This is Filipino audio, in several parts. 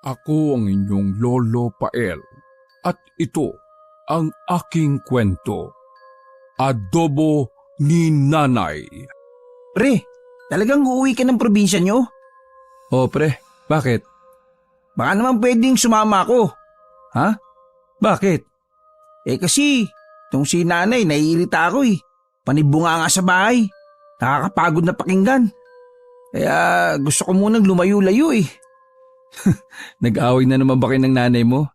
Ako ang inyong Lolo Pael at ito ang aking kwento. Adobo ni Nanay. Pre, talagang uuwi ka ng probinsya nyo? O pre, bakit? Baka naman pwedeng sumama ako. Ha? Bakit? Kasi, itong si nanay, naiirita ako eh. Panibunga nga sa bahay. Nakakapagod na pakinggan. Kaya gusto ko munang lumayo-layo eh. Nag-aaway na naman ba kayo ng nanay mo?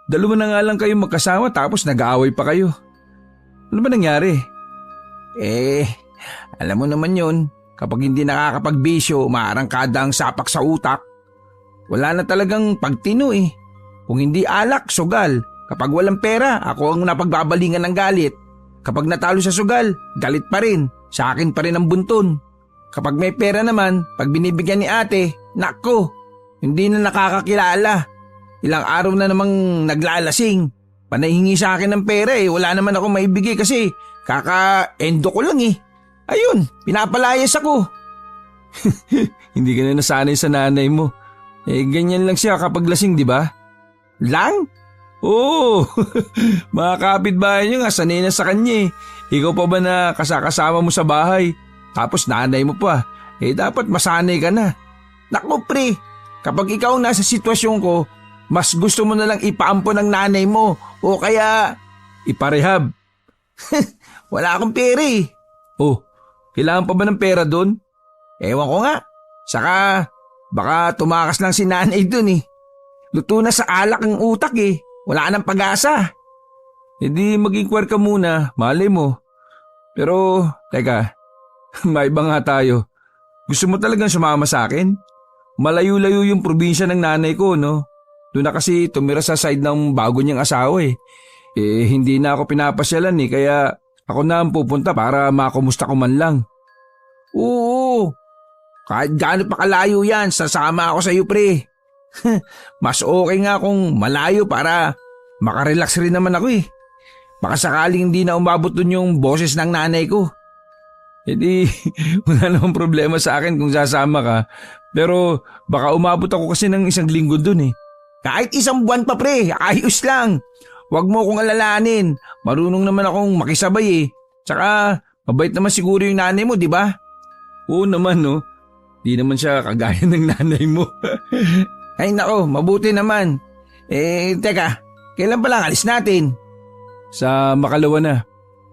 Dalawa na nga lang kayo magkasama tapos nag-aaway pa kayo. Ano ba nangyari? Alam mo naman yun. Kapag hindi nakakapagbisyo, maarangkada ang sapak sa utak. Wala na talagang pagtino eh. Kung hindi alak, sugal. Kapag walang pera, ako ang napagbabalingan ng galit. Kapag natalo sa sugal, galit pa rin. Sa akin pa rin ang bunton. Kapag may pera naman, pag binibigyan ni ate, nako, hindi na nakakakilala. Ilang araw na namang naglalasing. Panahingi sa akin ng pera wala naman ako maibigay kasi kaka-endo ko lang eh. Ayun, pinapalayas ako. Hindi ka na nasanay sa nanay mo. Ganyan lang siya kapag lasing, di ba? Lang? Oo, mga kapitbahay niyo nga sanay na sa kanya eh. Ikaw pa ba na kasama mo sa bahay? Tapos nanay mo pa. Dapat masanay ka na. Naku pre, kapag ikaw nasa sitwasyon ko, mas gusto mo na lang ipaampon ng nanay mo o kaya iparehab. Wala akong pera eh. Oh, kailangan pa ba ng pera doon? Ewan ko nga. Saka baka tumakas lang si nanay dun eh. Luto na sa alak ang utak eh. Wala nang pag-asa. Di mag-inquire ka muna, malay mo. Pero, teka, may iba nga tayo. Gusto mo talagang sumama sa akin? Malayo-layo yung probinsya ng nanay ko, no? Doon na kasi tumira sa side ng bago niyang asawa eh. Hindi na ako pinapasyalan eh, kaya ako na ang pupunta para makumusta ko man lang. Oo, kahit gaano pa kalayo yan, sasama ako sa iyo pre. Mas okay nga kung malayo para makarelax rin naman ako eh. Baka sakaling hindi na umabot dun yung boses ng nanay ko. Wala namang problema sa akin kung sasama ka. Pero baka umabot ako kasi ng 1 linggo dun eh. Kahit 1 buwan pa pre, ayos lang. Huwag mo akong alalahanin. Marunong naman akong makisabay eh. Tsaka mabait naman siguro yung nanay mo, di ba? Oo naman no. Di naman siya kagaya ng nanay mo. Ay nako, mabuti naman. Teka, kailan pa lang alis natin? Sa makalawa na.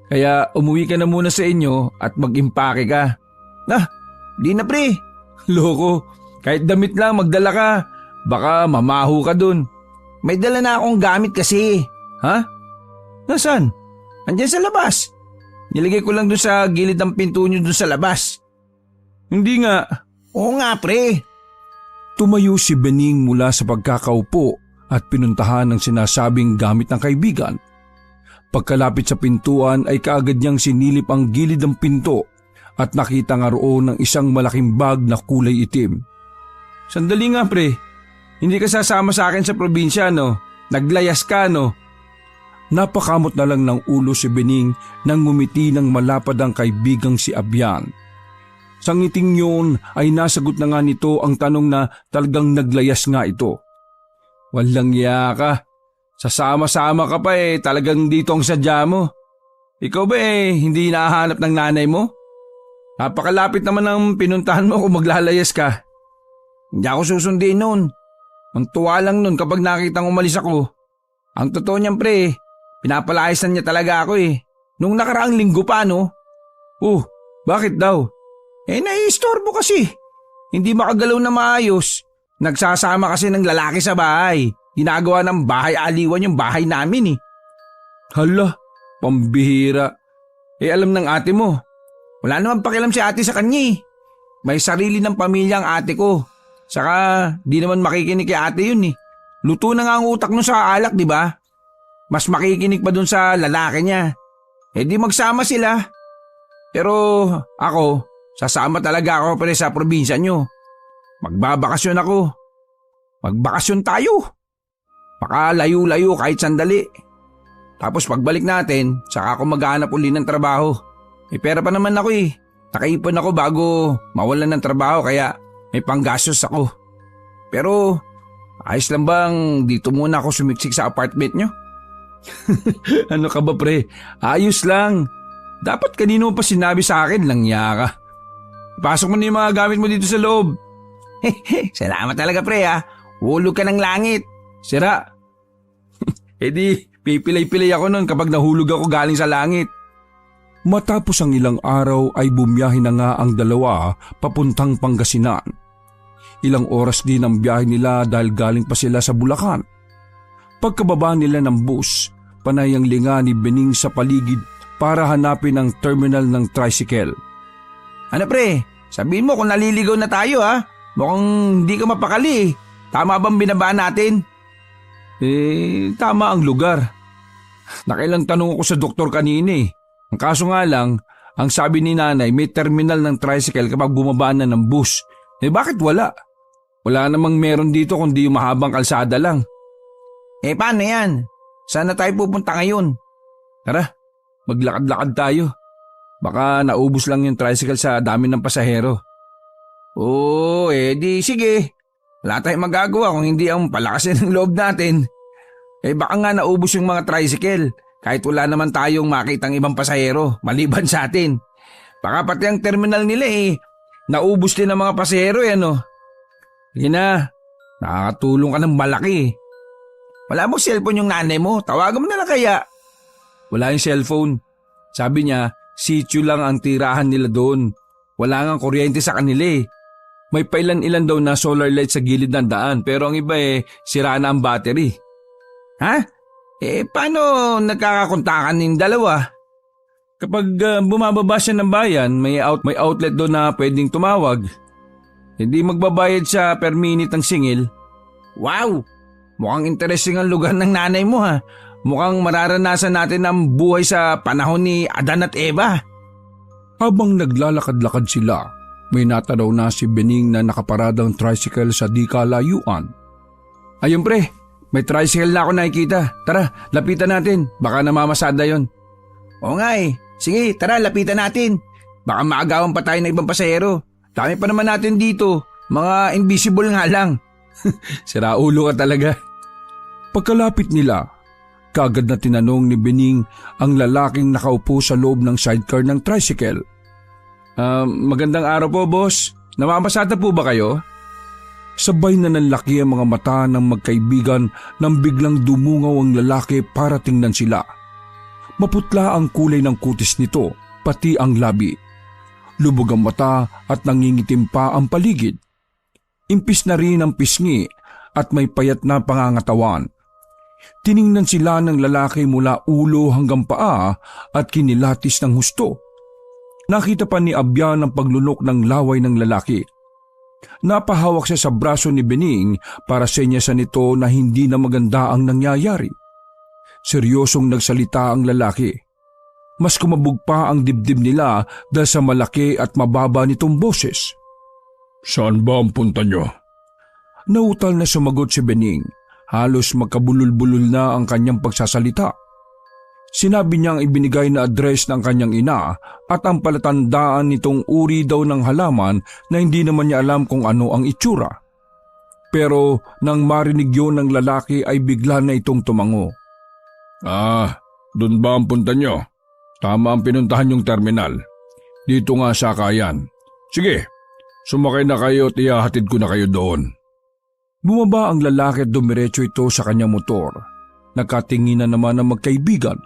Kaya umuwi ka na muna sa inyo at mag-impake ka. Di na pre. Loko, kahit damit lang magdala ka. Baka mamaho ka dun. May dala na akong gamit kasi. Ha? Nasaan? Andiyan sa labas. Nilagay ko lang dun sa gilid ng pinto nyo dun sa labas. Hindi nga. Oo nga pre. Tumayo si Bening mula sa pagkakaupo at pinuntahan ang sinasabing gamit ng kaibigan. Pagkalapit sa pintuan ay kaagad niyang sinilip ang gilid ng pinto at nakita nga roon ng isang malaking bag na kulay itim. Sandali nga pre, hindi ka sasama sa akin sa probinsya no? Naglayas ka no? Napakamot na lang ng ulo si Bening nang ngumiti ng malapad ang kaibigang si Abian. Sa ngiting yun ay nasagot na nga nito ang tanong na talagang naglayas nga ito. Walang iya ka. Sasama-sama ka pa talagang dito ang sadya mo. Ikaw ba hindi nahahanap ng nanay mo? Napakalapit naman ang pinuntahan mo kung maglalayas ka. Hindi ako susundin nun. Mantuwa lang nun kapag nakitang umalis ako. Ang totoo niyan pre, pinapalayasan niya talaga ako eh. Nung nakaraang linggo pa no? Bakit daw? Naiistorbo kasi. Hindi makagalaw na maayos. Nagsasama kasi ng lalaki sa bahay. Ginagawa ng bahay aliwan yung bahay namin eh. Hala, pambihira. Alam ng ate mo. Wala naman pakialam si ate sa kanya eh. May sarili ng pamilya ang ate ko. Saka di naman makikinig kay ate yun eh. Luto na nga ang utak nun sa alak, di ba? Mas makikinig pa dun sa lalaki niya. Di magsama sila. Pero ako, sasama talaga ako pa sa probinsya nyo. Magbabakasyon ako. Magbakasyon tayo. Baka layo-layo kahit sandali. Tapos pagbalik natin, saka ako maghanap uli ng trabaho. May pera pa naman ako eh. Nakaipon ako bago mawalan ng trabaho kaya may panggastos ako. Pero Ayos lang bang dito muna ako sumiksik sa apartment nyo? Ano ka ba pre? Ayos lang. Dapat kanino pa sinabi sa akin, langya ka. Pasok mo na yung mga gamit mo dito sa loob. Salamat talaga pre ha. Hulog ka ng langit. Sira. Di, pipilay-pilay ako nun kapag nahulog ako galing sa langit. Matapos ang ilang araw ay bumiyahe na nga ang dalawa papuntang Pangasinan. Ilang oras din ang biyahe nila dahil galing pa sila sa Bulacan. Pagkababa nila ng bus, panay ang linga ni Bening sa paligid para hanapin ang terminal ng tricycle. Ano pre, sabihin mo kung naliligaw na tayo ha. Mukhang hindi ka mapakali. Tama bang binabaan natin? Tama ang lugar. Nakailang tanong ako sa doktor kanina eh. Ang kaso nga lang, ang sabi ni nanay may terminal ng tricycle kapag bumabaan na ng bus. Bakit wala? Wala namang meron dito kundi yung mahabang kalsada lang. Paano yan? Saan na tayo pupunta ngayon? Tara, maglakad-lakad tayo. Baka naubos lang yung tricycle sa dami ng pasahero. Di sige. Wala tayong magagawa kung hindi ang palakasin ng loob natin. Baka nga naubos yung mga tricycle kahit wala naman tayong makitang ibang pasahero maliban sa atin. Baka pati ang terminal nila naubos din ng mga pasahero ano. Sige na, nakakatulong ka ng malaki. Wala mong cellphone yung nanay mo, tawagan mo na lang kaya. Wala yung cellphone. Sabi niya, sitio lang ang tirahan nila doon. Wala ngang kuryente sa kanila eh. May pailan-ilan daw na solar light sa gilid ng daan pero ang iba sira na ang battery. Ha? Paano nagkakakontakan yung dalawa? Kapag bumababa siya ng bayan, may outlet doon na pwedeng tumawag. Hindi magbabayad siya per minute ang singil. Wow! Mukhang interesting ang lugar ng nanay mo ha. Mukhang mararanasan natin ang buhay sa panahon ni Adan at Eva. Habang naglalakad-lakad sila, may natanaw na si Bening na nakaparadang tricycle sa di kalayuan. Ayun pre, may tricycle na ako nakikita. Tara, lapitan natin. Baka namamasada yon. Oo nga Sige, tara, lapitan natin. Baka maagawan pa tayo ng ibang pasahero. Dami pa naman natin dito. Mga invisible nga lang. Siraulo ka talaga. Pagkalapit nila, kaagad na tinanong ni Bening ang lalaking nakaupo sa loob ng sidecar ng tricycle. Magandang araw po, boss. Namamasada po ba kayo? Sabay na nanlaki ang mga mata ng magkaibigan nang biglang dumungaw ang lalaki para tingnan sila. Maputla ang kulay ng kutis nito, pati ang labi. Lubog ang mata at nangingitim pa ang paligid. Impis na rin ang pisngi at may payat na pangangatawan. Tiningnan sila ng lalaki mula ulo hanggang paa at kinilatis ng husto. Nakita pa ni Abyan ang paglunok ng laway ng lalaki. Napahawak siya sa braso ni Bening para senyasan nito na hindi na maganda ang nangyayari. Seryosong nagsalita ang lalaki. Mas kumabog pa ang dibdib nila dahil sa malaki at mababa nitong boses. Saan ba ang punta nyo? Nautal na sumagot si Bening. Halos magkabulol-bulol na ang kanyang pagsasalita. Sinabi niyang ibinigay na address ng kanyang ina at ang palatandaan nitong uri daw ng halaman na hindi naman niya alam kung ano ang itsura. Pero nang marinig yun ng lalaki ay bigla na itong tumango. Doon ba ang punta nyo? Tama ang pinuntahan yung terminal. Dito nga sa Kayan. Sige, sumakay na kayo at ihahatid ko na kayo doon. Bumaba ang lalaki at dumiretso ito sa kanyang motor. Nagkatinginan naman ang magkaibigan.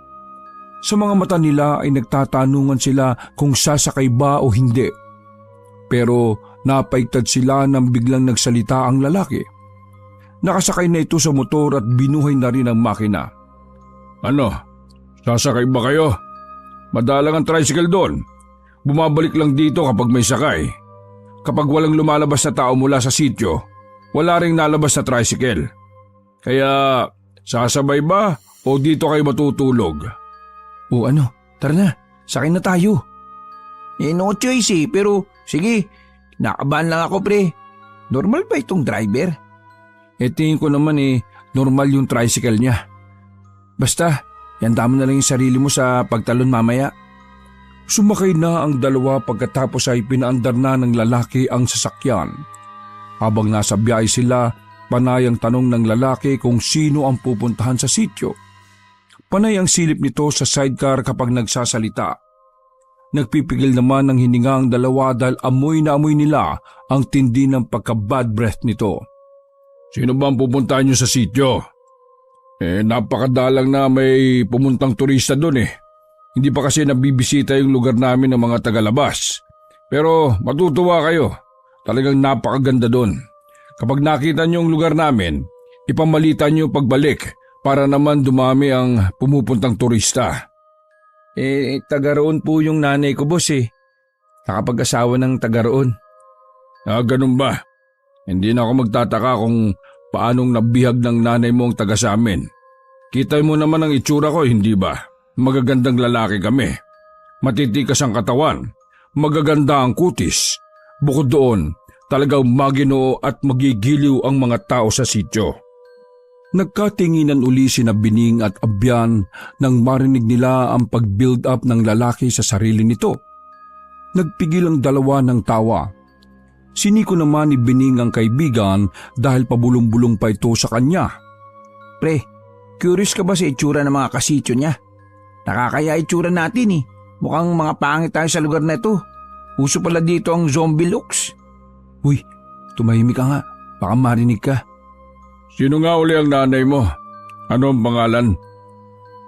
Sa mga mata nila ay nagtatanungan sila kung sasakay ba o hindi. Pero napaigtad sila nang biglang nagsalita ang lalaki. Nakasakay na ito sa motor at binuhay na rin ang makina. Ano? Sasakay ba kayo? Madalang ang tricycle doon. Bumabalik lang dito kapag may sakay. Kapag walang lumalabas na tao mula sa sityo, wala ring nalabas na tricycle. Kaya sasabay ba o dito kayo matutulog? O ano, tara na, sakay na tayo. No choice pero sige, nakabahan lang ako pre. Normal ba itong driver? Tingin ko naman normal yung tricycle niya. Basta, yanda mo na lang yung sarili mo sa pagtalon mamaya. Sumakay na ang dalawa pagkatapos ay pinaandar na ng lalaki ang sasakyan. Habang nasa biyahe sila Panay ang tanong ng lalaki kung sino ang pupuntahan sa sityo. Panay ang silip nito sa sidecar kapag nagsasalita. Nagpipigil naman ng hininga ang dalawa dahil amoy na amoy nila ang tindi ng pagka-bad breath nito. Sino ba ang pupuntahan niyo sa sityo? Napakadalang na may pumuntang turista doon eh. Hindi pa kasi nabibisita yung lugar namin ng mga tagalabas. Pero matutuwa kayo. Talagang napakaganda doon. Kapag nakita niyo ang lugar namin, ipamalita niyo pagbalik para naman dumami ang pumupuntang turista. Taga roon po yung nanay ko, boss eh. Nakapag-asawa ng taga roon. Ganun ba? Hindi na ako magtataka kung paanong nabihag ng nanay mo ang taga sa amin. Kita mo naman ang itsura ko, hindi ba? Magagandang lalaki kami. Matitikas ang katawan. Magaganda ang kutis. Bukod doon, talagang maginoo at magigiliw ang mga tao sa sityo. Nagkatinginan uli sina Bining at Abyan nang marinig nila ang pag-build up ng lalaki sa sarili nito. Nagpigil ang dalawa ng tawa. Siniko naman ni Bining ang kaibigan dahil pabulong-bulong pa ito sa kanya. Pre, curious ka ba sa itsura ng mga kasityo niya? Nakakaya itsura natin eh. Mukhang mga pangit tayo sa lugar na ito. Uso pala dito ang zombie looks. Uy, tumahimik ka nga. Baka marinig ka. Sino nga uli ang nanay mo? Ano ang pangalan?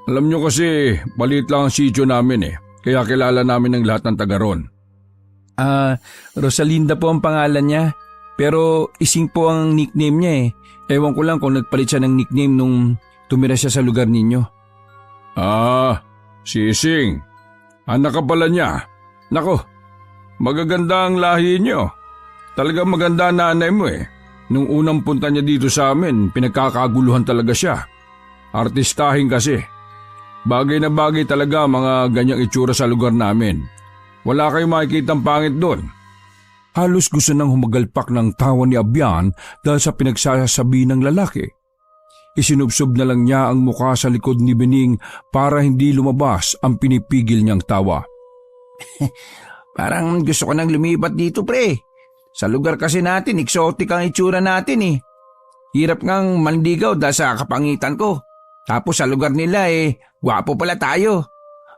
Alam nyo kasi, maliit lang ang sityo namin eh. Kaya kilala namin ng lahat ng taga ron. Rosalinda po ang pangalan niya. Pero Ising po ang nickname niya eh. Ewan ko lang kung nagpalit siya ng nickname nung tumira siya sa lugar ninyo. Si Ising. Anak ka pala niya. Nako, magaganda ang lahi niyo. Talagang maganda ang nanay mo eh. Nung unang punta niya dito sa amin, pinagkakaguluhan talaga siya. Artistahin kasi. Bagay na bagay talaga mga ganyang itsura sa lugar namin. Wala kayong makikitang pangit doon. Halos gusto nang humagalpak ng tawa ni Abyan dahil sa pinagsasabi ng lalaki. Isinubsob na lang niya ang mukha sa likod ni Bining para hindi lumabas ang pinipigil niyang tawa. Parang gusto ko nang lumipat dito, pre. Sa lugar kasi natin, exotic ang itsura natin eh. Hirap ngang manligaw dahil sa kapangitan ko. Tapos sa lugar nila gwapo pala tayo.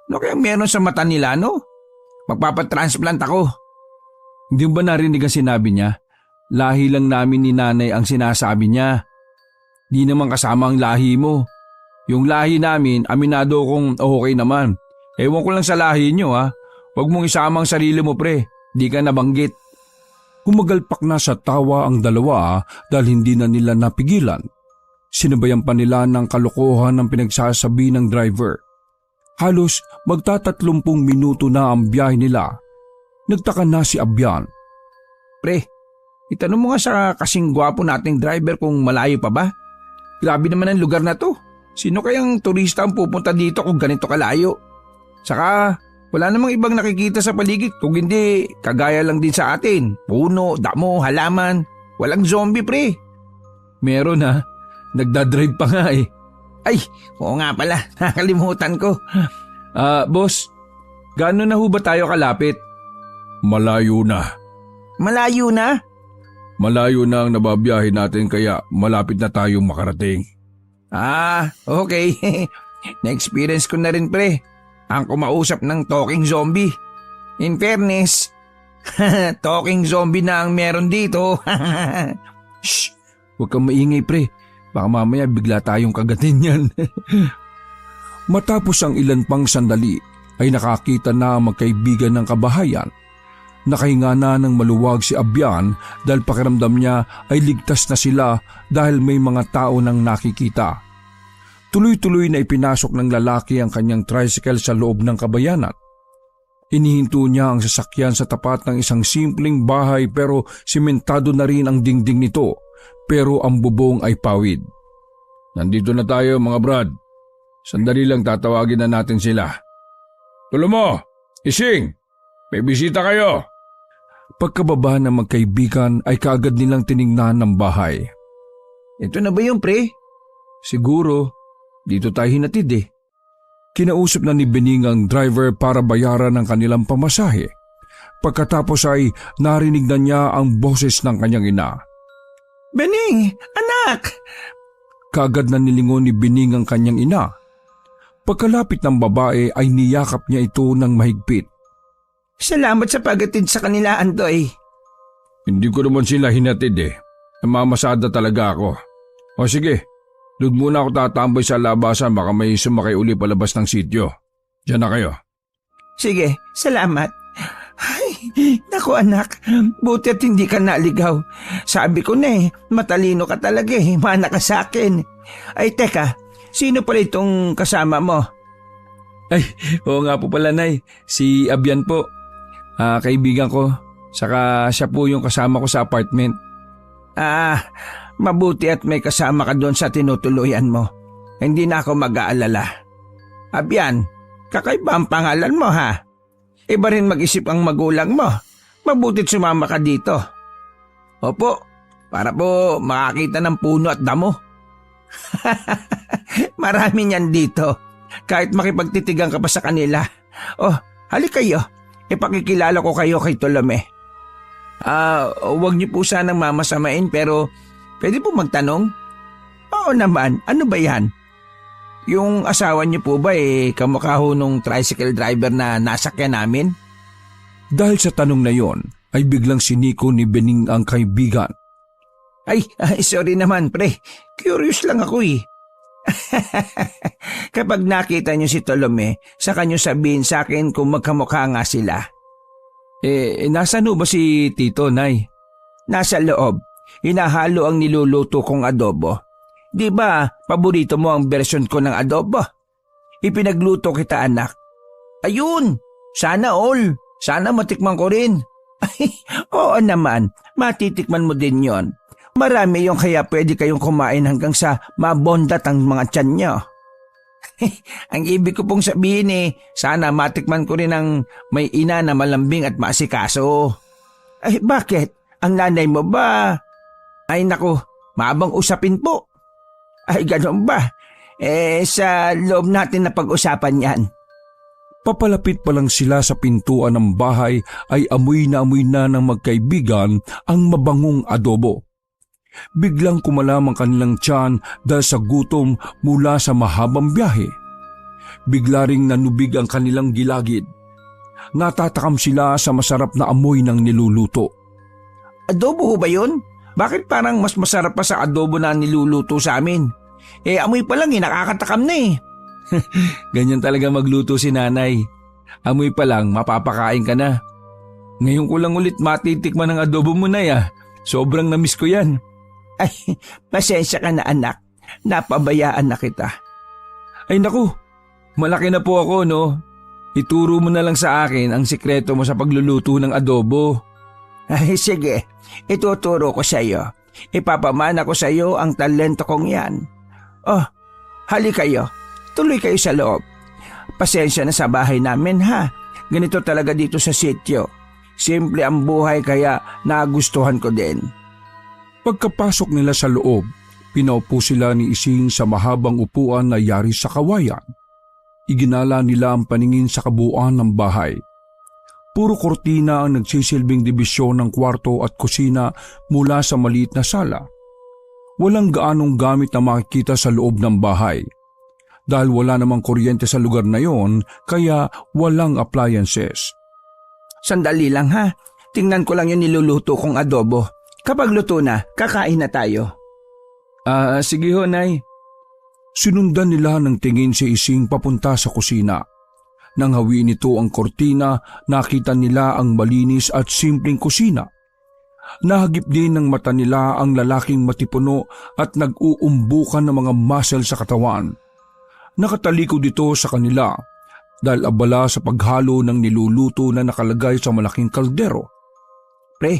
Ano kaya meron sa mata nila, no? Magpapatransplant ako. Hindi ba narinig ang sinabi niya? Lahi lang namin ni nanay ang sinasabi niya. Di naman kasama ang lahi mo. Yung lahi namin, aminado kong okay naman. Ewan ko lang sa lahi niyo ha. Huwag mong isama ang sarili mo pre. Di ka nabanggit. Humagalpak na sa tawa ang dalawa dahil hindi na nila napigilan. Sinabayan pa nila ng kalokohan ng pinagsasabi ng driver. Halos magta-30 minuto na ang biyahe nila. Nagtaka na si Abyan. Pre, itanong mo nga sa kasing gwapo nating driver kung malayo pa ba? Grabe naman ang lugar na to. Sino kayang turista ang pupunta dito kung ganito kalayo? Saka wala namang ibang nakikita sa paligid kung hindi kagaya lang din sa atin. Puno, damo, halaman. Walang zombie pre. Meron ha. Nagdadrive pa nga eh. Ay, oo nga pala. Nakalimutan ko. Boss, gaano na ho ba tayo kalapit? Malayo na. Malayo na? Malayo na ang nababiyahe natin kaya malapit na tayong makarating. Okay. Na-experience ko na rin pre. Ang kumausap ng talking zombie. In fairness, talking zombie na ang meron dito. Shh! Huwag kang maingay pre. Baka mamaya bigla tayong kagatin yan. Matapos ang ilan pang sandali ay nakakita na ang magkaibigan ng kabahayan. Nakahinga na ng maluwag si Abyan dahil pakiramdam niya ay ligtas na sila dahil may mga tao nang nakikita. Tuloy-tuloy na ipinasok ng lalaki ang kanyang tricycle sa loob ng kabayanan. Inihinto niya ang sasakyan sa tapat ng isang simpleng bahay pero simentado na rin ang dingding nito pero ang bubong ay pawid. Nandito na tayo mga brad. Sandali lang tatawagin na natin sila. Tulo mo! Ising! May bisita kayo! Pagkababa ng magkaibigan ay kaagad nilang tiningnan ng bahay. Ito na ba yung pre? Siguro, dito tayo hinatid eh. Kinausap na ni Bening ang driver para bayaran ang kanilang pamasahe. Pagkatapos ay narinig na niya ang boses ng kanyang ina. Bening! Anak! Anak! Kaagad na nilingon ni Bining ang kanyang ina. Pagkalapit ng babae ay niyakap niya ito ng mahigpit. Salamat sa pagatid sa kanila, Andoy. Hindi ko naman sila hinatid Namamasada talaga ako. O sige, doon muna ako tatambay sa labasan, baka may sumakay uli palabas ng sityo. Diyan na kayo. Sige, salamat. Ay, naku anak, buti at hindi ka naligaw. Sabi ko na matalino ka talaga mana ka sa akin. Ay teka, sino pala itong kasama mo? Ay, oo nga po pala, Nay. Si Abian po. Kaibigan ko. Saka siya po yung kasama ko sa apartment. Mabuti at may kasama ka doon sa tinutuluyan mo. Hindi na ako mag-aalala. Abian, kakaiba ang pangalan mo ha? Iba rin mag-isip ang magulang mo. Mabuti't sumama ka dito. Opo, para po makakita ng puno at damo. Marami niyan dito. Kahit makipagtitigan ka pa sa kanila. Oh, halik kayo. Ipakikilala ko kayo kay Tolome. Huwag niyo po sanang mamasamain pero pwede po magtanong? Oo naman, ano ba yan? Yung asawa niyo po ba kamukha ho nung tricycle driver na nasakyan namin? Dahil sa tanong na yon, ay biglang siniko ni Bening ang kaibigan. Ay, sorry naman pre. Curious lang ako Kapag nakita niyo si Tolome, saka niyo sabihin sa akin kung magkamukha nga sila. Nasaan ba si Tito, Nay? Nasa loob. Hinahalo ang niluluto kong adobo. Di ba, paborito mo ang version ko ng adobo? Ipinagluto kita anak. Ayun, sana all. Sana matikman ko rin. Ay, oo naman, matitikman mo din yon. Marami yung kaya pwede kayong kumain hanggang sa mabondat ang mga tiyan nyo. Ang ibig ko pong sabihin sana matikman ko rin ang may ina na malambing at maasikaso. Ay bakit? Ang nanay mo ba? Ay naku, maabang usapin po. Ay ganoon ba? Sa loob natin na pag-usapan yan. Papalapit pa lang sila sa pintuan ng bahay ay amoy na ng magkaibigan ang mabangong adobo. Biglang kumalam ang kanilang tiyan dahil sa gutom mula sa mahabang biyahe. Bigla ring nanubig ang kanilang gilagid. Natatakam sila sa masarap na amoy ng niluluto. Adobo ho ba yun? Bakit parang mas masarap pa sa adobo na niluluto sa amin? Amoy pa lang nakakatakam na Ganyan talaga magluto si nanay. Amoy pa lang mapapakain ka na. Ngayon ko lang ulit matitikman ang adobo mo na Sobrang namiss ko yan. Ay, pasensya ka na anak. Napabayaan na kita. Ay naku, malaki na po ako Ituro mo na lang sa akin ang sikreto mo sa pagluluto ng adobo. Ay sige, ituturo ko sa iyo. Ipapamana ko sa iyo ang talento kong yan. Oh, hali kayo. Tuloy kayo sa loob. Pasensya na sa bahay namin ha. Ganito talaga dito sa sityo. Simple ang buhay kaya nagustuhan ko din. Pagkapasok nila sa loob, pinaupo sila ni Ising sa mahabang upuan na yari sa kawayan. Iginala nila ang paningin sa kabuuan ng bahay. Puro kortina ang nagsisilbing dibisyon ng kwarto at kusina mula sa maliit na sala. Walang gaanong gamit na makikita sa loob ng bahay. Dahil wala namang kuryente sa lugar na yon, kaya walang appliances. Sandali lang ha. Tingnan ko lang yung niluluto kong adobo. Kapag luto na, kakain na tayo. Sige ho, Nay. Sinundan nila ng tingin si Ising papunta sa kusina. Nang hawiin nito ang kortina, nakita nila ang malinis at simpleng kusina. Nahagip din ng mata nila ang lalaking matipuno at nag-uumbukan ng mga muscle sa katawan. Nakatalikod dito sa kanila dahil abala sa paghalo ng niluluto na nakalagay sa malaking kaldero. Pre,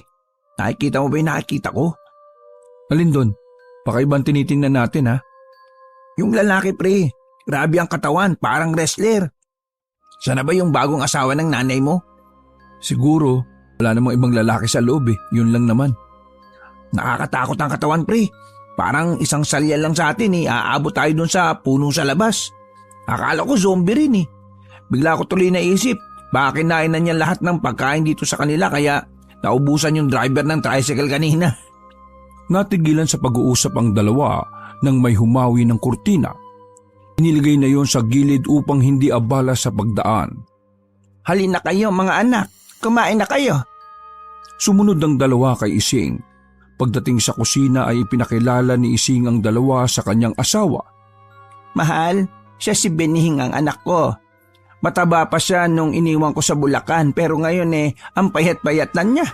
nakikita mo ba yung nakikita ko? Alin doon? Baka ibang tinitingnan natin ha? Yung lalaki pre, grabe ang katawan, parang wrestler. Sana ba yung bagong asawa ng nanay mo? Siguro, wala namang ibang lalaki sa loob yun lang naman. Nakakatakot ang katawan pre. Parang isang salya lang sa atin aabot tayo dun sa puno sa labas. Akala ko zombie rin Bigla ko tuloy naisip, baka kinain na niya lahat ng pagkain dito sa kanila kaya naubusan yung driver ng tricycle kanina. Natigilan sa pag-uusap ang dalawa nang may humawi ng kurtina. Inilagay na yon sa gilid upang hindi abala sa pagdaan. Halina kayo mga anak, kumain na kayo. Sumunod ang dalawa kay Ising. Pagdating sa kusina ay ipinakilala ni Ising ang dalawa sa kanyang asawa. Mahal, siya si Benihing ang anak ko. Mataba pa siya nung iniwan ko sa Bulacan pero ngayon ang payat-payat na niya.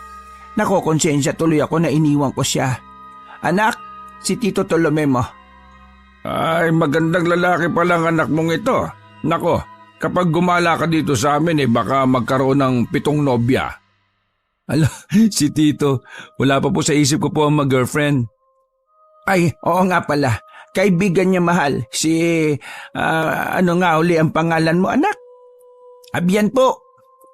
Nakokonsensya tuloy ako na iniwan ko siya. Anak, si Tito Tolome mo. Ay, magandang lalaki palang anak mong ito. Nako, kapag gumala ka dito sa amin baka magkaroon ng 7 nobya. Ala, si Tito, wala pa po sa isip ko po ang mag-girlfriend. Ay, oo nga pala. Kaibigan niya mahal. Si, ano nga uli ang pangalan mo anak? Abyan po.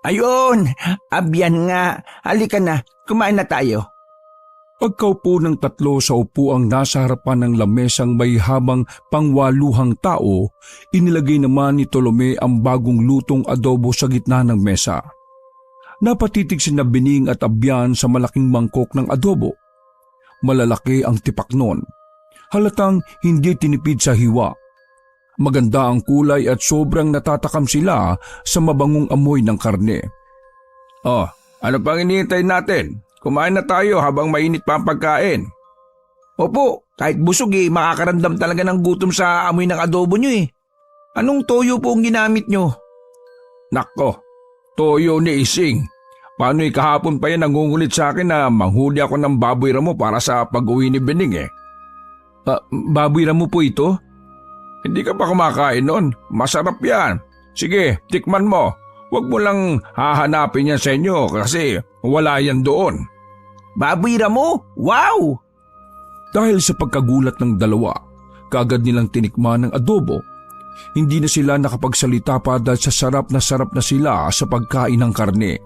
Ayun, Abyan nga. Halika na, kumain na tayo. Pagkaupo ng tatlo sa upuang nasa harapan ng lamesang may habang pangwaluhang tao, inilagay naman ni Tolome ang bagong lutong adobo sa gitna ng mesa. Napatitig sina Bening at Abyan sa malaking mangkok ng adobo. Malalaki ang tipak nun. Halatang hindi tinipid sa hiwa. Maganda ang kulay at sobrang natatakam sila sa mabangong amoy ng karne. Oh, ano pang hinihintay natin? Kumain na tayo habang mainit pa ang pagkain. Opo, kahit busog makakaramdam talaga ng gutom sa amoy ng adobo nyo. Anong toyo po ang ginamit nyo? Nako, toyo ni Ising. Paano kahapon pa yan nangungulit sa akin na manghuli ako ng baboy ramo para sa pag-uwi ni Bening Baboy ramo po ito? Hindi ka pa kumakain nun? Masarap yan. Sige, tikman mo. Huwag mo lang hahanapin yan sa inyo kasi wala yan doon. Baboy ramo? Wow! Dahil sa pagkagulat ng dalawa, kaagad nilang tinikman ng adobo. Hindi na sila nakapagsalita pa dahil sa sarap na sila sa pagkain ng karne.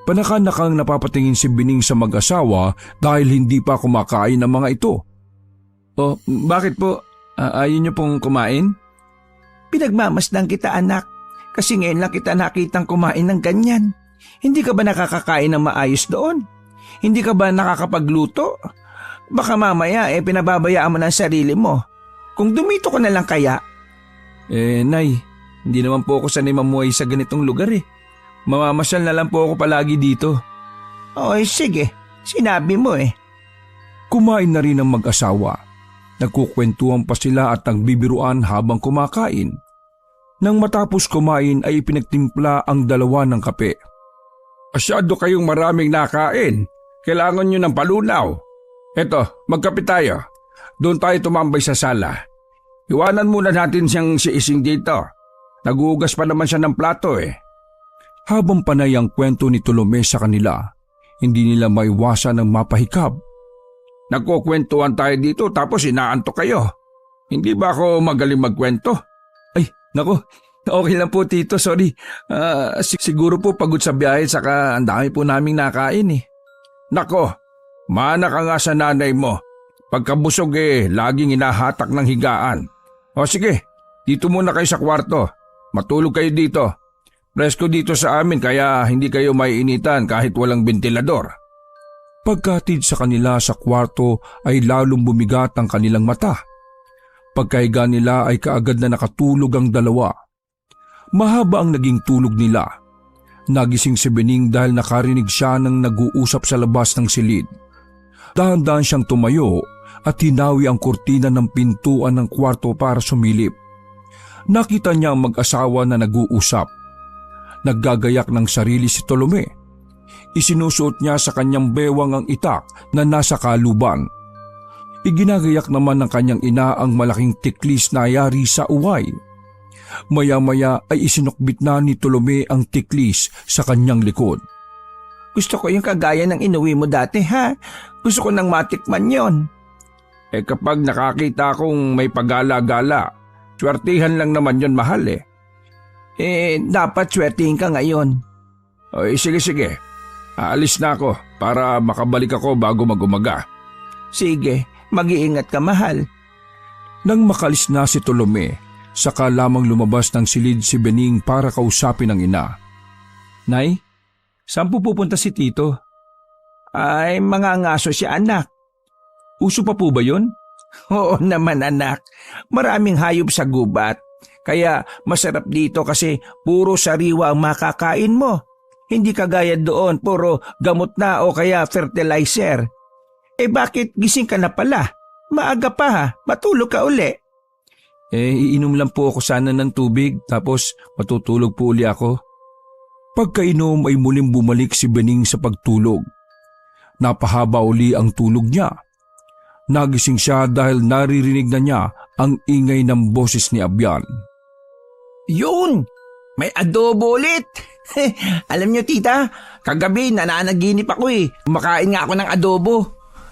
Panakanakang napapatingin si Bining sa mag-asawa dahil hindi pa kumakain ng mga ito. Oh, bakit po? Ayaw niyo pong kumain? Pinagmamasdan kita anak. Kasi ngayon lang kita nakitang kumain ng ganyan. Hindi ka ba nakakakain ng maayos doon? Hindi ka ba nakakapagluto? Baka mamaya pinababayaan mo ng sarili mo. Kung dumito ko na lang kaya. Nay, hindi naman po ako sanay mamuhay sa ganitong lugar Mamamasyal na lang po ako palagi dito. Oy, sige. Sinabi mo Kumain na rin ang mag-asawa. Nagkukwentuhan pa sila at nagbibiruan habang kumakain. Nang matapos kumain ay ipinagtimpla ang dalawa ng kape. Masyado kayong maraming nakain. Kailangan nyo ng palunaw. Eto, magkape tayo. Doon tayo tumambay sa sala. Iwanan muna natin siyang si Ising dito. Naguugas pa naman siya ng plato Habang panay ang kwento ni Tolome sa kanila, hindi nila maiwasan ng mapahikab. Nagkukwentuhan tayo dito tapos inaantok kayo. Hindi ba ako magaling magkwento? Ay, nako, okay lang po Tito, sorry. Siguro po pagod sa biyahe saka ang dami po naming nakain Nako, mana ka nga sa nanay mo. Pagkabusog laging inahatak ng higaan. O sige, dito muna kayo sa kwarto. Matulog kayo dito. Presko dito sa amin kaya hindi kayo maiinitan kahit walang bentilador. Pagkatid sa kanila sa kwarto ay lalong bumigat ang kanilang mata. Pagkahiga nila ay kaagad na nakatulog ang dalawa. Mahaba ang naging tulog nila. Nagising si Bening dahil nakarinig siya ng nag-uusap sa labas ng silid. Dahan-dahan siyang tumayo at hinawi ang kurtina ng pintuan ng kwarto para sumilip. Nakita niya ang mag-asawa na nag-uusap. Naggagayak ng sarili si Tolome. Isinusuot niya sa kanyang bewang ang itak na nasa kaluban. Iginagayak naman ng kanyang ina ang malaking tiklis na yari sa uway. Maya-maya ay isinukbit na ni Tolome ang tiklis sa kanyang likod. Gusto ko yung kagaya ng inuwi mo dati ha. Gusto ko nang matikman yon. Kapag nakakita kong may pagala-gala, swertihan lang naman yon mahal Dapat swertihin ka ngayon. Sige. Aalis na ako para makabalik ako bago mag-umaga. Sige. Mag-iingat ka, mahal. Nang makalis na si Tolome, saka lamang lumabas ng silid si Bening para kausapin ang ina. Nay, saan po pupunta si Tito? Ay, mangangaso siya anak. Uso pa po ba yun? Oo naman anak, maraming hayop sa gubat. Kaya masarap dito kasi puro sariwa ang makakain mo. Hindi kagaya doon, puro gamot na o kaya fertilizer. Bakit gising ka na pala? Maaga pa ha, matulog ka uli. Iinom lang po ako sana ng tubig tapos matutulog po uli ako. Pagkainom ay muling bumalik si Bening sa pagtulog. Napahaba uli ang tulog niya. Nagising siya dahil naririnig na niya ang ingay ng boses ni Abian. Yun! May adobo ulit! Alam niyo tita, kagabi nananaginip ako Kumakain nga ako ng adobo.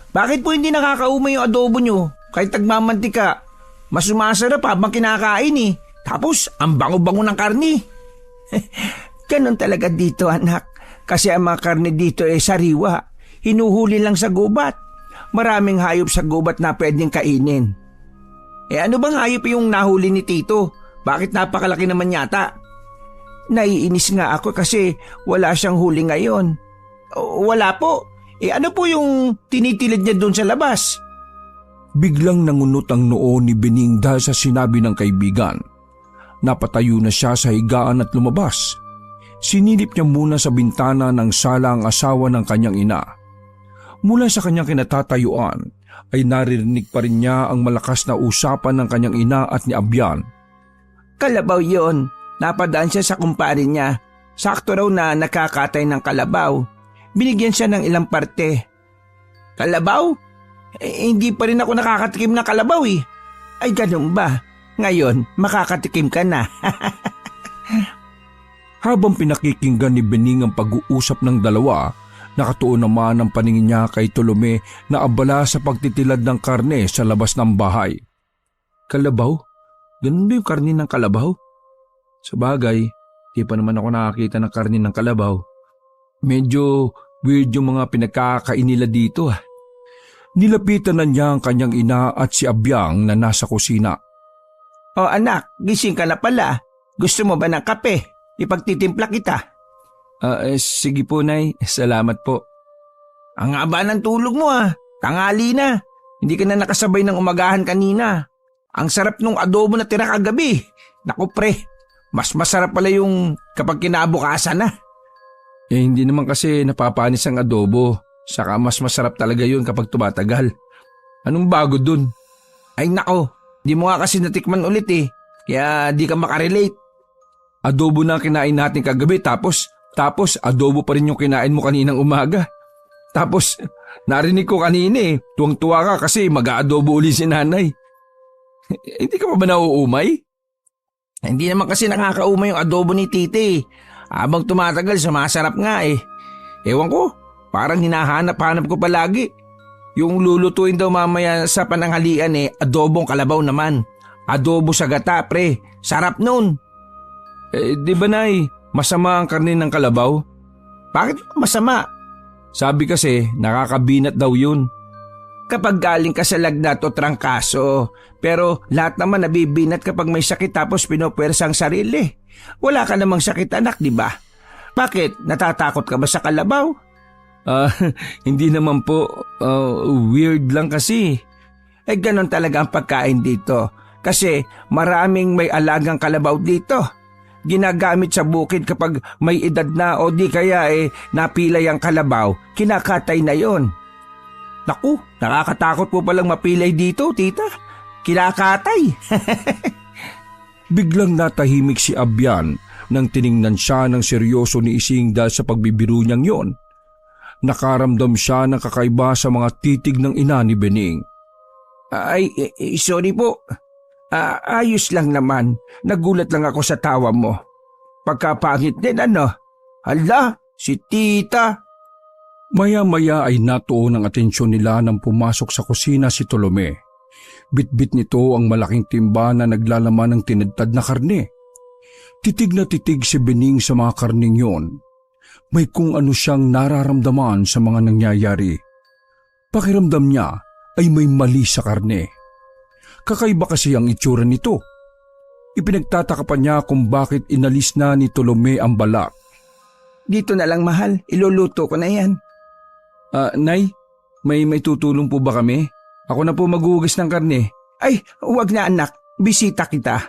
Bakit po hindi nakakaumay yung adobo niyo? Kahit tagmamantika, mas sumasarap habang kinakain Tapos, ang bango-bango ng karni. Ganon talaga dito anak. Kasi ang mga karni dito sariwa. Hinuhuli lang sa gubat. Maraming hayop sa gubat na pwedeng kainin. Ano bang hayop yung nahuli ni Tito? Bakit napakalaki naman yata? Naiinis nga ako kasi wala siyang huli ngayon. Wala po. Ano po yung tinitilid niya doon sa labas? Biglang nangunot ang noo ni Bening dahil sa sinabi ng kaibigan. Napatayo na siya sa higaan at lumabas. Sinilip niya muna sa bintana ng sala ang asawa ng kanyang ina. Mula sa kanyang kinatatayuan ay naririnig pa rin niya ang malakas na usapan ng kanyang ina at ni Abian. Kalabaw yon. Napadaan siya sa kumpare niya. Sakto raw na nakakatay ng kalabaw. Binigyan siya ng ilang parte. Kalabaw? Hindi pa rin ako nakakatikim ng kalabaw Ay ganun ba? Ngayon, makakatikim ka na. Habang pinakikinggan ni Bening ang pag-uusap ng dalawa, nakatuon naman ang paningin niya kay Tolome na abala sa pagtitilad ng karne sa labas ng bahay. Kalabaw? Ganun ba yung karne ng kalabaw? Sa bagay, di pa naman ako nakakita ng karne ng kalabaw. Medyo weird yung mga pinagkakain nila dito Nilapitan na niya ang kanyang ina at si Abyang na nasa kusina. O anak, gising ka na pala. Gusto mo ba ng kape? Ipagtitimpla kita. Sige po, Nay. Salamat po. Ang haba ng tulog mo Tangali na. Hindi ka na nakasabay ng umagahan kanina. Ang sarap nung adobo na tira kagabi. Naku pre, mas masarap pala yung kapag kinabukasan na. Hindi naman kasi napapanis ang adobo. Saka mas masarap talaga yun kapag tumatagal. Anong bago dun? Ay nako, di mo nga kasi natikman ulit Kaya di ka makarelate. Adobo na kinain natin kagabi tapos adobo pa rin yung kinain mo kaninang umaga. Tapos narinig ko kanina tuwang-tuwa ka kasi mag-aadobo uli si nanay. Hindi ka pa ba nauumay? Hindi naman kasi nakakaumay yung adobo ni tite Habang tumatagal, sumasarap nga Ewan ko, parang hinahanap-hanap ko palagi. Yung lulutuin daw mamaya sa pananghalian adobong kalabaw naman. Adobo sa gata pre, sarap nun. Di ba Nay, masama ang karne ng kalabaw? Bakit masama? Sabi kasi nakakabinat daw yun. Kapag galing ka sa lagnat o trangkaso. Pero lahat naman nabibinat kapag may sakit tapos pinupwersa ang sarili. Wala ka namang sakit anak, di ba? Bakit? Natatakot ka ba sa kalabaw? Hindi naman po. Weird lang kasi. Ganon talaga ang pagkain dito. Kasi maraming may alagang kalabaw dito. Ginagamit sa bukid kapag may edad na o di kaya napilay ang kalabaw, kinakatay na yon. Naku, nakakatakot po palang mapilay dito, tita. Kinakatay. Biglang natahimik si Abian nang tiningnan siya ng seryoso ni Ising dahil sa pagbibiro niyang yon. Nakaramdam siya ng kakaiba sa mga titig ng ina ni Bening. Sorry po. Ayos lang naman. Nagulat lang ako sa tawa mo. Pagkapangit din Hala, si tita. Maya-maya ay natuon ang atensyon nila nang pumasok sa kusina si Tolome. Bitbit nito ang malaking timba na naglalaman ng tinadtad na karne. Titig na titig si Bening sa mga karning yon. May kung ano siyang nararamdaman sa mga nangyayari. Pakiramdam niya ay may mali sa karne. Kakaiba kasi ang itsura nito. Ipinagtataka pa niya kung bakit inalis na ni Tolome ang balak. Dito na lang mahal, iluluto ko na yan. Nay, may tutulong po ba kami? Ako na po maghuhugas ng karne. Ay, huwag na anak. Bisita kita.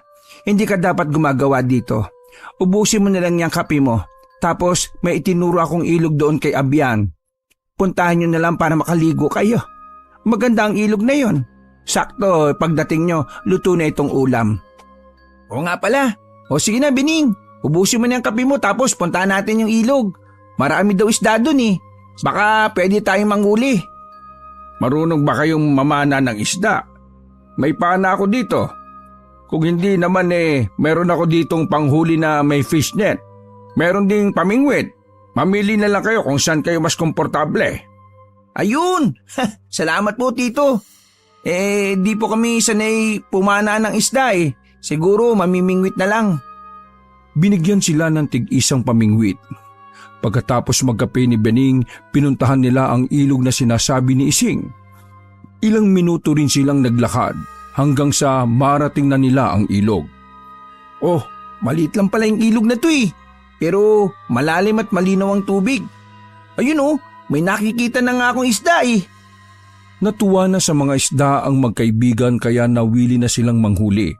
Hindi ka dapat gumagawa dito. Ubusin mo na lang yung kape mo. Tapos may itinuro akong ilog doon kay Abian. Puntahan nyo na lang para makaligo kayo. Maganda ang ilog na yon. Sakto, pagdating nyo, luto na itong ulam. Oo nga pala. O sige na, Bining. Ubusin mo na yung kape mo tapos puntahan natin yung ilog. Marami daw isda doon eh. Baka pwede tayong manghuli. Marunong ba kayong mamana ng isda? May pana ako dito. Kung hindi naman meron ako ditong panghuli na may fishnet. Meron ding pamingwit. Mamili na lang kayo kung saan kayo mas komportable. Ayun! Salamat po, Tito. Di po kami sanay pumana ng isda eh. Siguro mamimingwit na lang. Binigyan sila ng tig-isang pamingwit. Pagkatapos magkape ni Bening, pinuntahan nila ang ilog na sinasabi ni Ising. Ilang minuto rin silang naglakad hanggang sa marating na nila ang ilog. Oh, maliit lang pala yung ilog na to eh. Pero malalim at malinaw ang tubig. Ayun oh, may nakikita na nga akong isda eh. Natuwa na sa mga isda ang magkaibigan kaya nawili na silang manghuli.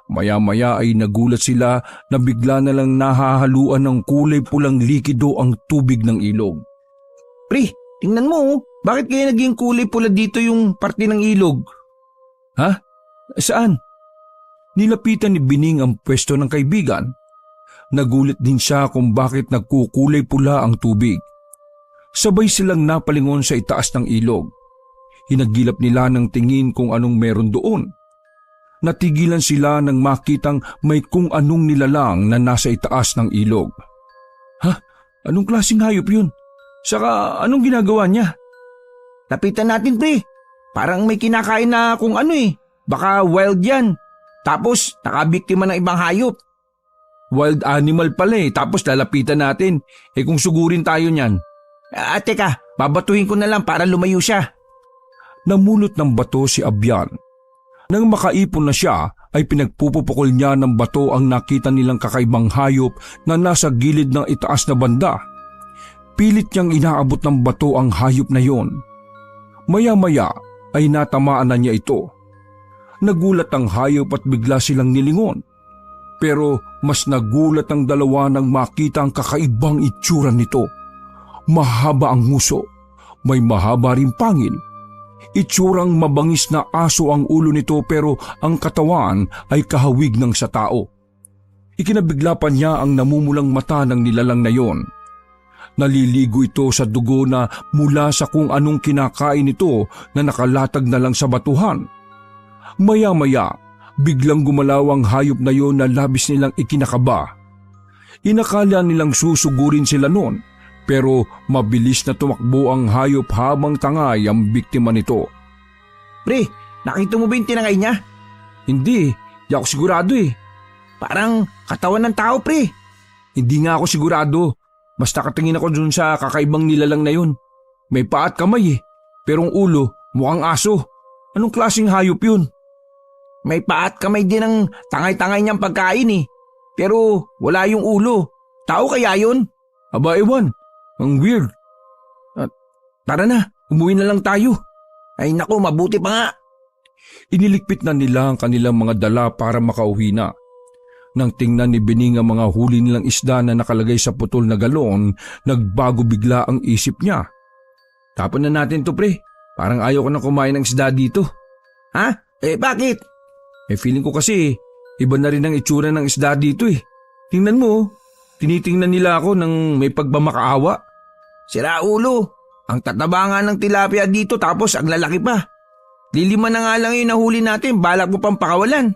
Maya-maya ay nagulat sila na bigla na lang nahahaluan ng kulay pulang likido ang tubig ng ilog. Pre, tingnan mo oh. Bakit kaya naging kulay pula dito yung parte ng ilog? Ha? Saan? Nilapitan ni Bining ang pwesto ng kaibigan. Nagulat din siya kung bakit nagkukulay pula ang tubig. Sabay silang napalingon sa itaas ng ilog. Hinagilap nila ng tingin kung anong meron doon. Natigilan sila nang makitang may kung anong nilalang na nasa itaas ng ilog. Ha? Anong klaseng hayop yun? Saka anong ginagawa niya? Lapitan natin pre. Parang may kinakain na kung ano eh. Baka wild yan. Tapos nakabiktima ng ibang hayop. Wild animal pala eh. Tapos lalapitan natin. Kung sugurin tayo niyan. Teka, babatuhin ko na lang para lumayo siya. Namulot ng bato si Abian. Nang makaipon na siya ay pinagpupupukol niya ng bato ang nakita nilang kakaibang hayop na nasa gilid ng itaas na banda. Pilit niyang inaabot ng bato ang hayop na yon. Maya-maya ay natamaan na niya ito. Nagulat ang hayop at bigla silang nilingon. Pero mas nagulat ang dalawa nang makita ang kakaibang itsura nito. Mahaba ang nguso, may mahaba ring pangil. Itsurang mabangis na aso ang ulo nito pero ang katawan ay kahawig ng sa tao. Ikinabigla pa niya ang namumulang mata ng nilalang na yon. Naliligo ito sa dugo na mula sa kung anong kinakain nito na nakalatag na lang sa batuhan. Maya-maya, biglang gumalaw ang hayop na yon na labis nilang ikinakaba. Inakala nilang susugurin sila noon, pero mabilis na tumakbo ang hayop habang tangay ang biktima nito. Pre, nakita mo ba yung tinangay niya? Hindi, di ako sigurado eh. Parang katawan ng tao pre. Hindi nga ako sigurado. Basta katingin ako dun sa kakaibang nilalang na yun. May paa at kamay eh, pero ang ulo mukhang aso. Anong klaseng hayop yun? May paa at kamay din ang tangay-tangay niyang pagkain eh. Pero wala yung ulo. Tao kaya yun? Aba ewan, ang weird. Tara na, umuwi na lang tayo. Ay naku, mabuti pa nga. Iniligpit na nila ang kanilang mga dala para makauwi na. Nang tingnan ni Bening ang mga huli nilang isda na nakalagay sa putol na galon, nagbago bigla ang isip niya. Tapon na natin to pre, parang ayaw ko na kumain ng isda dito. Ha? Bakit? Feeling ko kasi iba na rin ang itsura ng isda dito eh. Tingnan mo, tinitingnan nila ako ng may pagmamakaawa. Sira ulo, ang tataba nga ng tilapia dito tapos ang lalaki pa. Lilima na nga lang yung nahuli natin, balak mo pang pakawalan.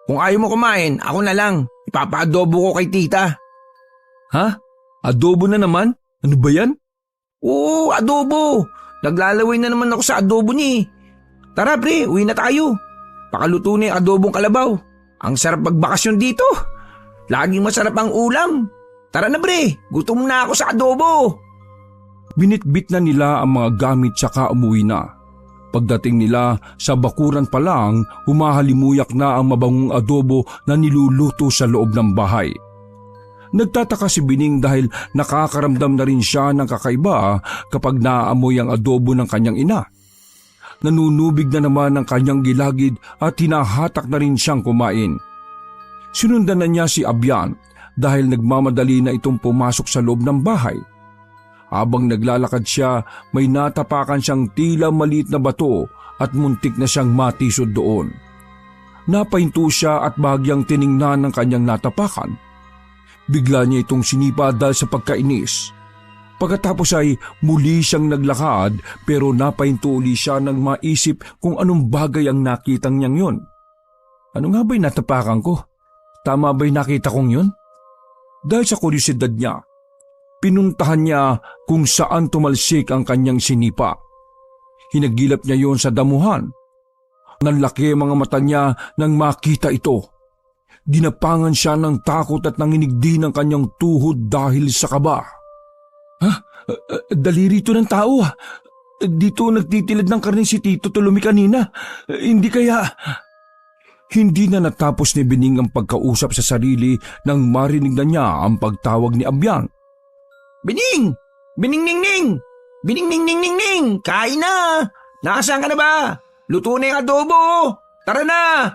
Kung ayaw mo kumain, ako na lang. Ipapa-adobo ko kay tita. Ha? Adobo na naman? Ano ba yan? Oo, adobo. Naglalaway na naman ako sa adobo niya. Tara pre, uwi na tayo. Pakaluto na yung adobong kalabaw. Ang sarap magbakasyon dito. Laging masarap ang ulam. Tara na pre, gutom na ako sa adobo. Binitbit na nila ang mga gamit saka umuwi na. Pagdating nila sa bakuran pa lang, humahalimuyak na ang mabangong adobo na niluluto sa loob ng bahay. Nagtataka si Bining dahil nakakaramdam na rin siya ng kakaiba kapag naaamoy ang adobo ng kanyang ina. nanunubig na naman ang kanyang gilagid at hinahatak na rin siyang kumain. Sinundan na niya si Abyan dahil nagmamadali na itong pumasok sa loob ng bahay. Habang naglalakad siya, may natapakan siyang tila maliit na bato at muntik na siyang matisod doon. Napahinto siya at bahagyang tiningnan ng kanyang natapakan. Bigla niya itong sinipa dahil sa pagkainis. Pagkatapos ay muli siyang naglakad pero napahinto uli siya nang maisip kung anong bagay ang nakitang niyang yun. Ano nga ba'y natapakan ko? Tama ba'y nakita kong yun? Dahil sa kuryosidad niya, pinuntahan niya kung saan tumalsik ang kanyang sinipa. Hinagilap niya yon sa damuhan. Nanlaki ang mga mata niya nang makita ito. Dinapangan siya ng takot at nanginig din ang kanyang tuhod dahil sa kaba. Daliri ito ng tao. Dito nagtitilad ng karne si Tito Tulumi kanina. Hindi kaya... Hindi na natapos ni Bening ang pagkausap sa sarili nang marinig na niya ang pagtawag ni Abyan. Bining! Bining ning ning! Bining ning ning ning ning! Kain na! Nasaan ka na ba? Luto na yung adobo! Tara na!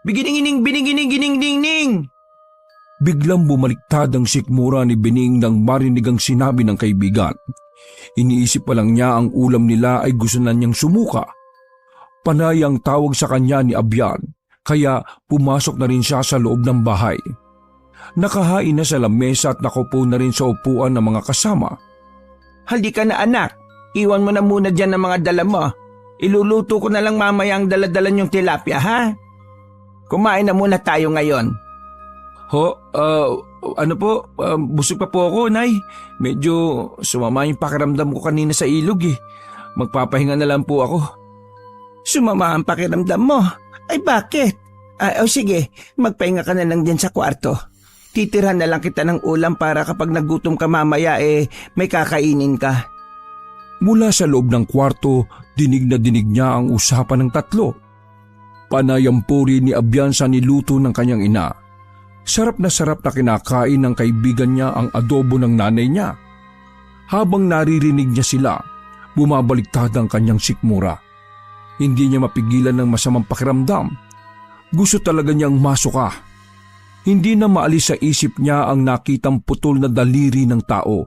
Bigining bining gining ning! Biglang bumaliktad ang sikmura ni Bening nang marinig ang sinabi ng kaibigan. Iniisip pa lang niya ang ulam nila ay gusto na niyang sumuka. Panay ang tawag sa kanya ni Abyan, kaya pumasok na rin siya sa loob ng bahay. Nakahain na sa lamesa at nakaupo na rin sa upuan ng mga kasama. Halika na anak, iwan mo na muna dyan ang mga dala mo. Iluluto ko na lang mamaya ang daladala niyong tilapia, ha? Kumain na muna tayo ngayon. Busog pa po ako, Nay. Medyo sumama yung pakiramdam ko kanina sa ilog eh. Magpapahinga na lang po ako. Sumama ang pakiramdam mo? Ay bakit? Sige, magpahinga ka na lang din sa kwarto. Titirhan na lang kita ng ulam para kapag nagutom ka mamaya may kakainin ka. Mula sa loob ng kwarto, dinig na dinig niya ang usapan ng tatlo. Panay ang puri ni Abyan sa niluto ng kanyang ina. Sarap na kinakain ng kaibigan niya ang adobo ng nanay niya. Habang naririnig niya sila, bumabaliktad ang kanyang sikmura. Hindi niya mapigilan ng masamang pakiramdam. Gusto talaga niyang masuka. Hindi na maalis sa isip niya ang nakitang putol na daliri ng tao.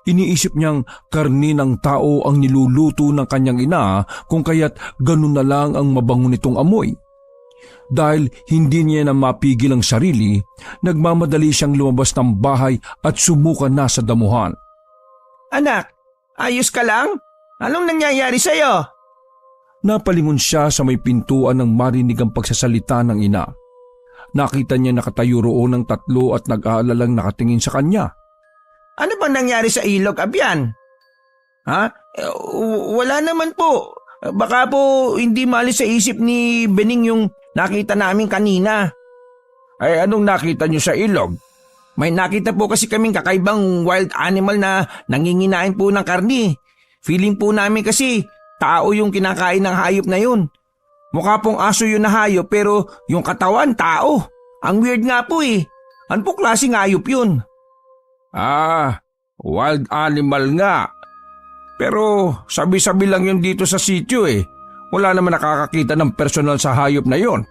Iniisip niyang karni ng tao ang niluluto ng kanyang ina kung kaya't ganun na lang ang mabango nitong amoy. Dahil hindi niya na mapigil ang sarili, nagmamadali siyang lumabas ng bahay at sumuka na sa damuhan. Anak, ayos ka lang? Anong nangyayari sa'yo? Napalingon siya sa may pintuan nang marinig ang pagsasalita ng ina. Nakita niya nakatayo roon ng tatlo at nag-aalalang nakatingin sa kanya. Ano bang nangyari sa ilog, Abyan? Wala naman po. Baka po hindi maalis sa isip ni Bening yung nakita namin kanina. Ay anong nakita niyo sa ilog? May nakita po kasi kaming kakaibang wild animal na nanginginain po ng karni. Feeling po namin kasi tao yung kinakain ng hayop na yun. Mukha pong aso yun na hayop pero yung katawan tao. Ang weird nga po eh. Ano po klaseng hayop yun? Wild animal nga. Pero sabi-sabi lang yun dito sa sitio eh. Wala naman nakakakita ng personal sa hayop na yon.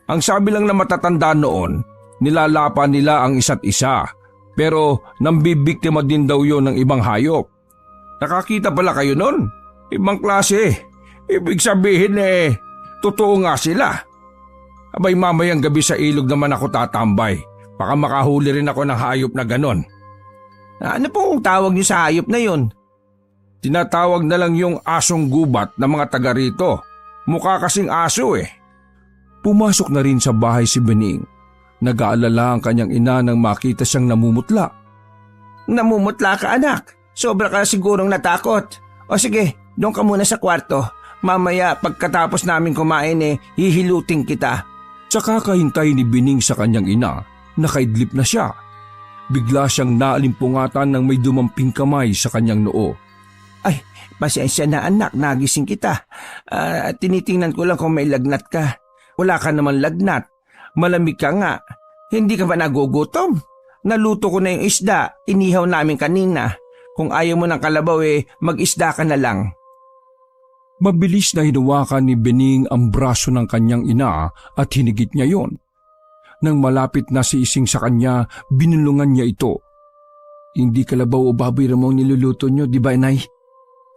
Ang sabi lang na matatanda noon, nilalapan nila ang isa't isa. Pero nambibiktima din daw yon ng ibang hayop. Nakakita pala kayo nun? Ibang klase. Ibig sabihin totoo nga sila. Abay mamayang gabi sa ilog naman ako tatambay. Baka makahuli rin ako ng hayop na ganon. Ano pong tawag niyo sa hayop na yon? Tinatawag na lang yung asong gubat ng mga taga rito. Mukha kasing aso eh. Pumasok na rin sa bahay si Bening. Nag-aalala ang kanyang ina nang makita siyang namumutla. Namumutla ka anak? Sobra ka sigurong natakot. O sige, doon ka muna sa kwarto. Mamaya pagkatapos namin kumain hihiluting kita. Tsaka kahintay ni Bening sa kanyang ina, nakaidlip na siya. Bigla siyang naalimpungatan ng may dumamping kamay sa kanyang noo. Ay, pasensya na anak, nagising kita. Tinitingnan ko lang kung may lagnat ka. Wala ka naman lagnat. Malamig ka nga. Hindi ka ba nagugutom? Naluto ko na yung isda, inihaw namin kanina. Kung ayaw mo ng kalabaw mag-isda ka na lang. Mabilis na hinawakan ni Bening ang braso ng kanyang ina at hinigit niya yon. Nang malapit na si Ising sa kanya, binulungan niya ito. Hindi kalabaw o baboy ramong niluluto niyo, di ba, Nay?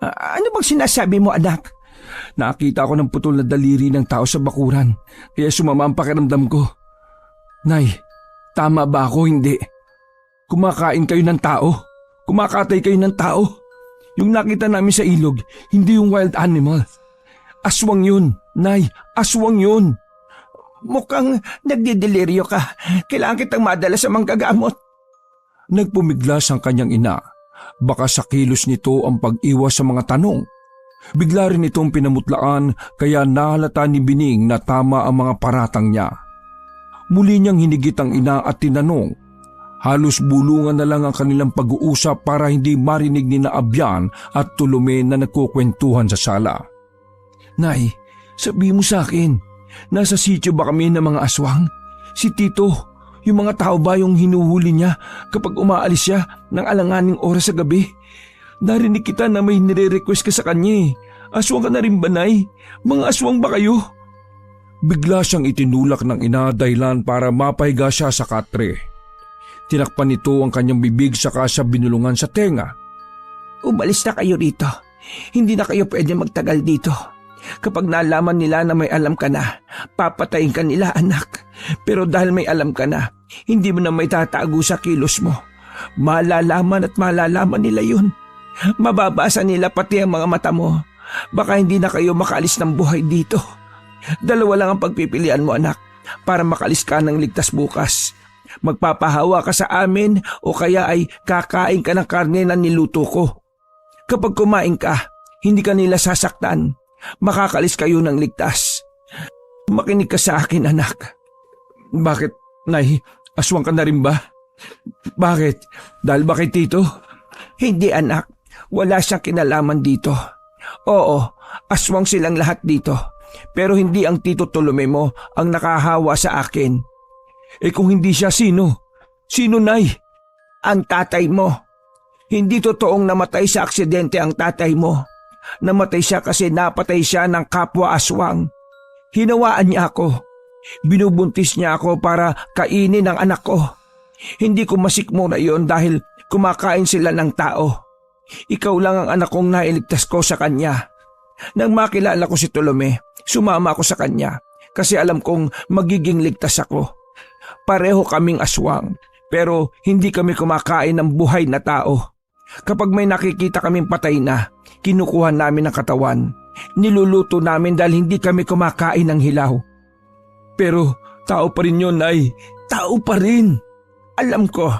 Ano bang sinasabi mo, anak? Nakita ko ng putol na daliri ng tao sa bakuran, kaya sumama ang pakiramdam ko. Nay, tama ba ako hindi? Kumakain kayo ng tao? Kumakatay kayo ng tao? Yung nakita namin sa ilog, hindi yung wild animal. Aswang yun, Nay, aswang yun. Mukhang nagdideliryo ka. Kailangan kitang madala sa manggagamot. Nagpumiglas ang kanyang ina. Baka sa kilos nito ang pag-iwas sa mga tanong. Bigla rin itong pinamutlaan kaya nahalata ni Bining na tama ang mga paratang niya. Muli niyang hinigit ang ina at tinanong. Halos bulungan na lang ang kanilang pag-uusap para hindi marinig ni Abyan at Tulume na nagkukwentuhan sa sala. Nay, sabi mo sa akin, nasa sityo ba kami ng mga aswang? Si Tito, yung mga tao ba yung hinuhuli niya kapag umaalis siya ng alanganing oras sa gabi? Narinig kita na may nire-request ka sa kanya. Aswang ka na rin ba, Nay? Mga aswang ba kayo? Bigla siyang itinulak ng ina dahilan para mapahiga siya sa katre. Tinakpan nito ang kanyang bibig saka siya binulungan sa tenga. Umalis na kayo rito. Hindi na kayo pwede magtagal dito. Kapag nalaman nila na may alam ka na, papatayin ka nila, anak. Pero dahil may alam ka na, hindi mo na may tatago sa kilos mo. Malalaman at malalaman nila yun. Mababasa nila pati ang mga mata mo. Baka hindi na kayo makaalis ng buhay dito. Dalawa lang ang pagpipilian mo, anak, para makalis ka ng ligtas bukas. Magpapahawa ka sa amin o kaya ay kakain ka ng karne na niluto ko. Kapag kumain ka, hindi ka nila sasaktan. Makakalis kayo ng ligtas. Makinig ka sa akin, anak. Bakit, Nay? Aswang ka na rin ba? Bakit? Dahil ba kay Tito? Hindi, anak. Wala siyang kinalaman dito. Oo, aswang silang lahat dito. Pero hindi ang Tito Tulume mo ang nakahawa sa akin. Eh kung hindi siya, sino? Sino, Nay? Ang tatay mo. Hindi totoong namatay sa aksidente ang tatay mo. Namatay siya kasi napatay siya ng kapwa aswang. Hinawaan niya ako. Binubuntis niya ako para kainin ang anak ko. Hindi ko masikmura yon dahil kumakain sila ng tao. Ikaw lang ang anak kong nailigtas ko sa kanya. Nang makilala ko si Tulume, sumama ako sa kanya kasi alam kong magiging ligtas ako. Pareho kaming aswang, pero hindi kami kumakain ng buhay na tao. Kapag may nakikita kaming patay na, kinukuha namin ang katawan. Niluluto namin dahil hindi kami kumakain ng hilaw. Pero tao pa rin yun, Nay. Tao pa rin. Alam ko,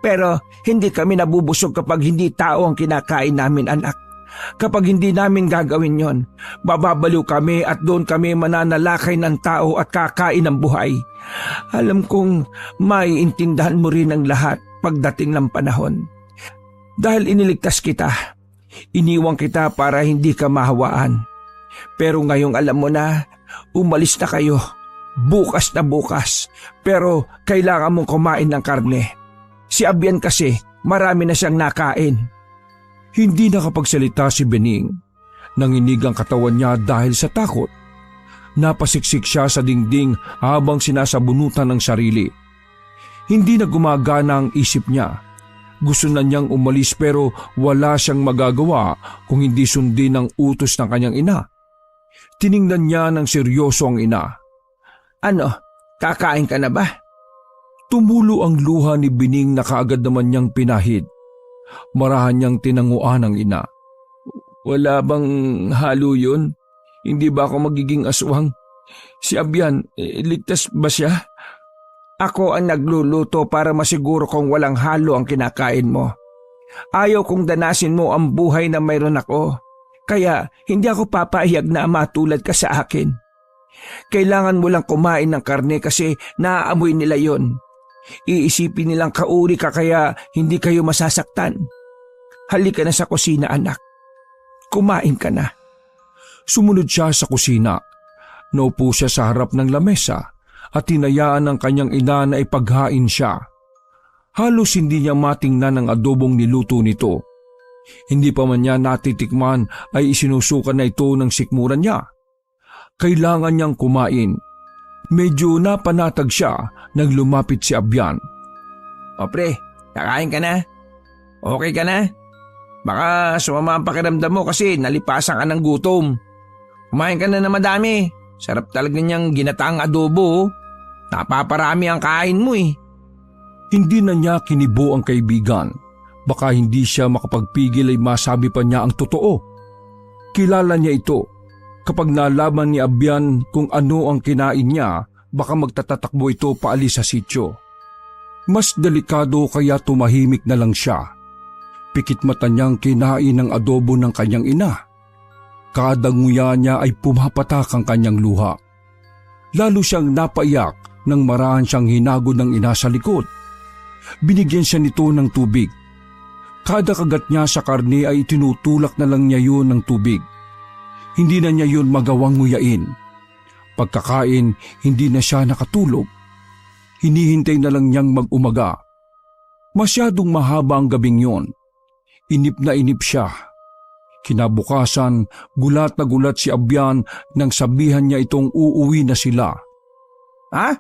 pero hindi kami nabubusog kapag hindi tao ang kinakain namin, anak. Kapag hindi namin gagawin yon, bababaliw kami at doon kami mananalakay ng tao at kakain ng buhay. Alam kong maiintindahan mo rin ang lahat pagdating ng panahon. Dahil iniligtas kita, iniwang kita para hindi ka mahawaan. Pero ngayong alam mo na, umalis na kayo. Bukas na bukas, pero kailangan mong kumain ng karne. Si Abyan kasi, marami na siyang nakain. Hindi nakapagsalita si Bening. Nanginig ang katawan niya dahil sa takot. Napasiksik siya sa dingding habang sinasabunutan ng sarili. Hindi na gumagana ang isip niya. Gusto na niyang umalis pero wala siyang magagawa kung hindi sundin ang utos ng kanyang ina. Tiningnan niya ng seryoso ang ina. Ano, kakain ka na ba? Tumulo ang luha ni Bening na kaagad naman niyang pinahid. Marahan niyang tinanguan ang ina. Wala bang halo yun? Hindi ba ako magiging aswang? Si Abyan, ligtas ba siya? Ako ang nagluluto para masiguro kung walang halo ang kinakain mo. Ayaw kong danasin mo ang buhay na mayroon ako. Kaya hindi ako papayag na matulad ka sa akin. Kailangan mo lang kumain ng karne kasi naaamoy nila yon. Iisipin nilang kauri ka kaya hindi kayo masasaktan. Halika na sa kusina, anak. Kumain ka na. Sumunod siya sa kusina. Naupo siya sa harap ng lamesa at hinayaan ng kanyang ina na ipaghain siya. Halos hindi niya matingnan ang adobong niluto nito. Hindi pa man niya natitikman ay isinusuka na ito ng sikmuran niya. Kailangan niyang kumain. Medyo napanatag siya nang lumapit si Abyan. O pre, kakain ka na? Okay ka na? Baka sumama ang pakiramdam mo kasi nalipasan ka ng gutom. Kumain ka na madami. Sarap talaga niyang ginataang adobo. Napaparami ang kain mo eh. Hindi na niya kinibo ang kaibigan. Baka hindi siya makapagpigil ay masabi pa niya ang totoo. Kilala niya ito. Kapag nalaman ni Abyan kung ano ang kinain niya, baka magtatatakbo ito paalis sa sityo. Mas delikado kaya tumahimik na lang siya. Pikit mata niyang kinain ang adobo ng kanyang ina. Kada nguya niya ay pumapatak ang kanyang luha. Lalo siyang napaiyak nang marahan siyang hinagod ng ina sa likod. Binigyan siya nito ng tubig. Kada kagat niya sa karne ay tinutulak na lang niya yun ng tubig. Hindi na niya yun magawang nguyain. Pagkakain, hindi na siya nakatulog. Hinihintay na lang niyang mag-umaga. Masyadong mahaba ang gabing yon. Inip na inip siya. Kinabukasan, gulat na gulat si Abyan nang sabihan niya itong uuwi na sila. Ha?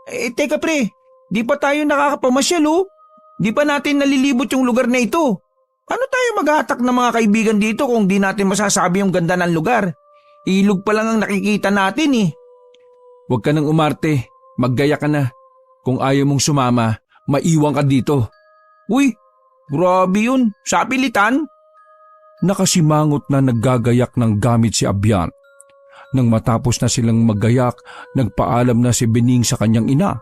Teka pre, di pa tayo nakakapamasyal oh. Di pa natin nalilibot yung lugar na ito. Ano tayo mag-atak ng mga kaibigan dito kung di natin masasabi yung ganda ng lugar? Ilog pa lang ang nakikita natin eh. Huwag ka nang umarte, maggaya ka na. Kung ayaw mong sumama, maiwan ka dito. Uy, grabe yun. Sa pilitan? Nakasimangot na naggagayak ng gamit si Abyan. Nang matapos na silang maggayak, nagpaalam na si Bening sa kanyang ina.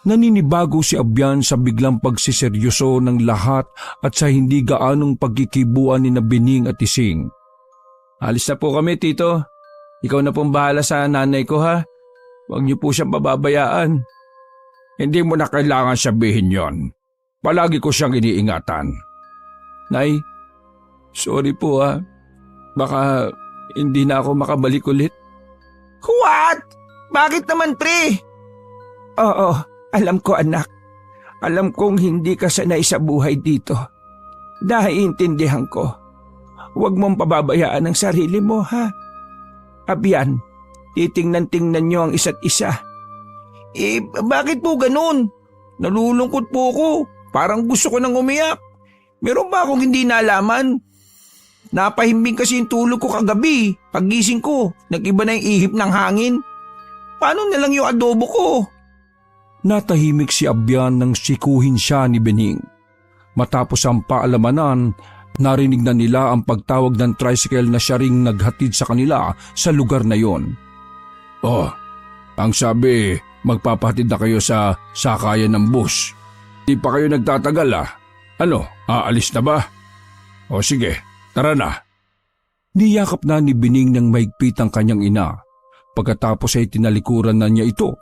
Naninibago si Abyan sa biglang pagsiseryoso ng lahat at sa hindi gaanong pagkikibuan ni na Bening at Ising. Alis na po kami, Tito. Ikaw na pong bahala sa nanay ko, ha? Huwag niyo po siyang pababayaan. Hindi mo na kailangan sabihin yon. Palagi ko siyang iniingatan. Nay, sorry po ha. Baka hindi na ako makabalik ulit. What? Bakit naman pre? Oo, alam ko anak. Alam kong hindi ka sanay sa buhay dito. Naiintindihan ko. Huwag mong pababayaan ang sarili mo ha. Abyan, titingnan-tingnan niyo ang isa't isa. Bakit po ganun? Nalulungkot po ako. Parang gusto ko nang umiyak. Meron ba akong hindi nalaman? Napahimbing kasi yung tulog ko kagabi. Pagising ko, nag-iba na yung ihip ng hangin. Paano na lang yung adobo ko? Natahimik si Abyan nang sikuhin siya ni Bening. Matapos ang paalamanan, narinig na nila ang pagtawag ng tricycle na siya ring naghatid sa kanila sa lugar na yon. Oh, ang sabi, magpapahatid na kayo sa sakayan ng bus. Di pa kayo nagtatagal ah. Ano, aalis na ba? O sige, tara na. Niyakap na ni Bening ng mahigpit ang kanyang ina. Pagkatapos ay tinalikuran na niya ito.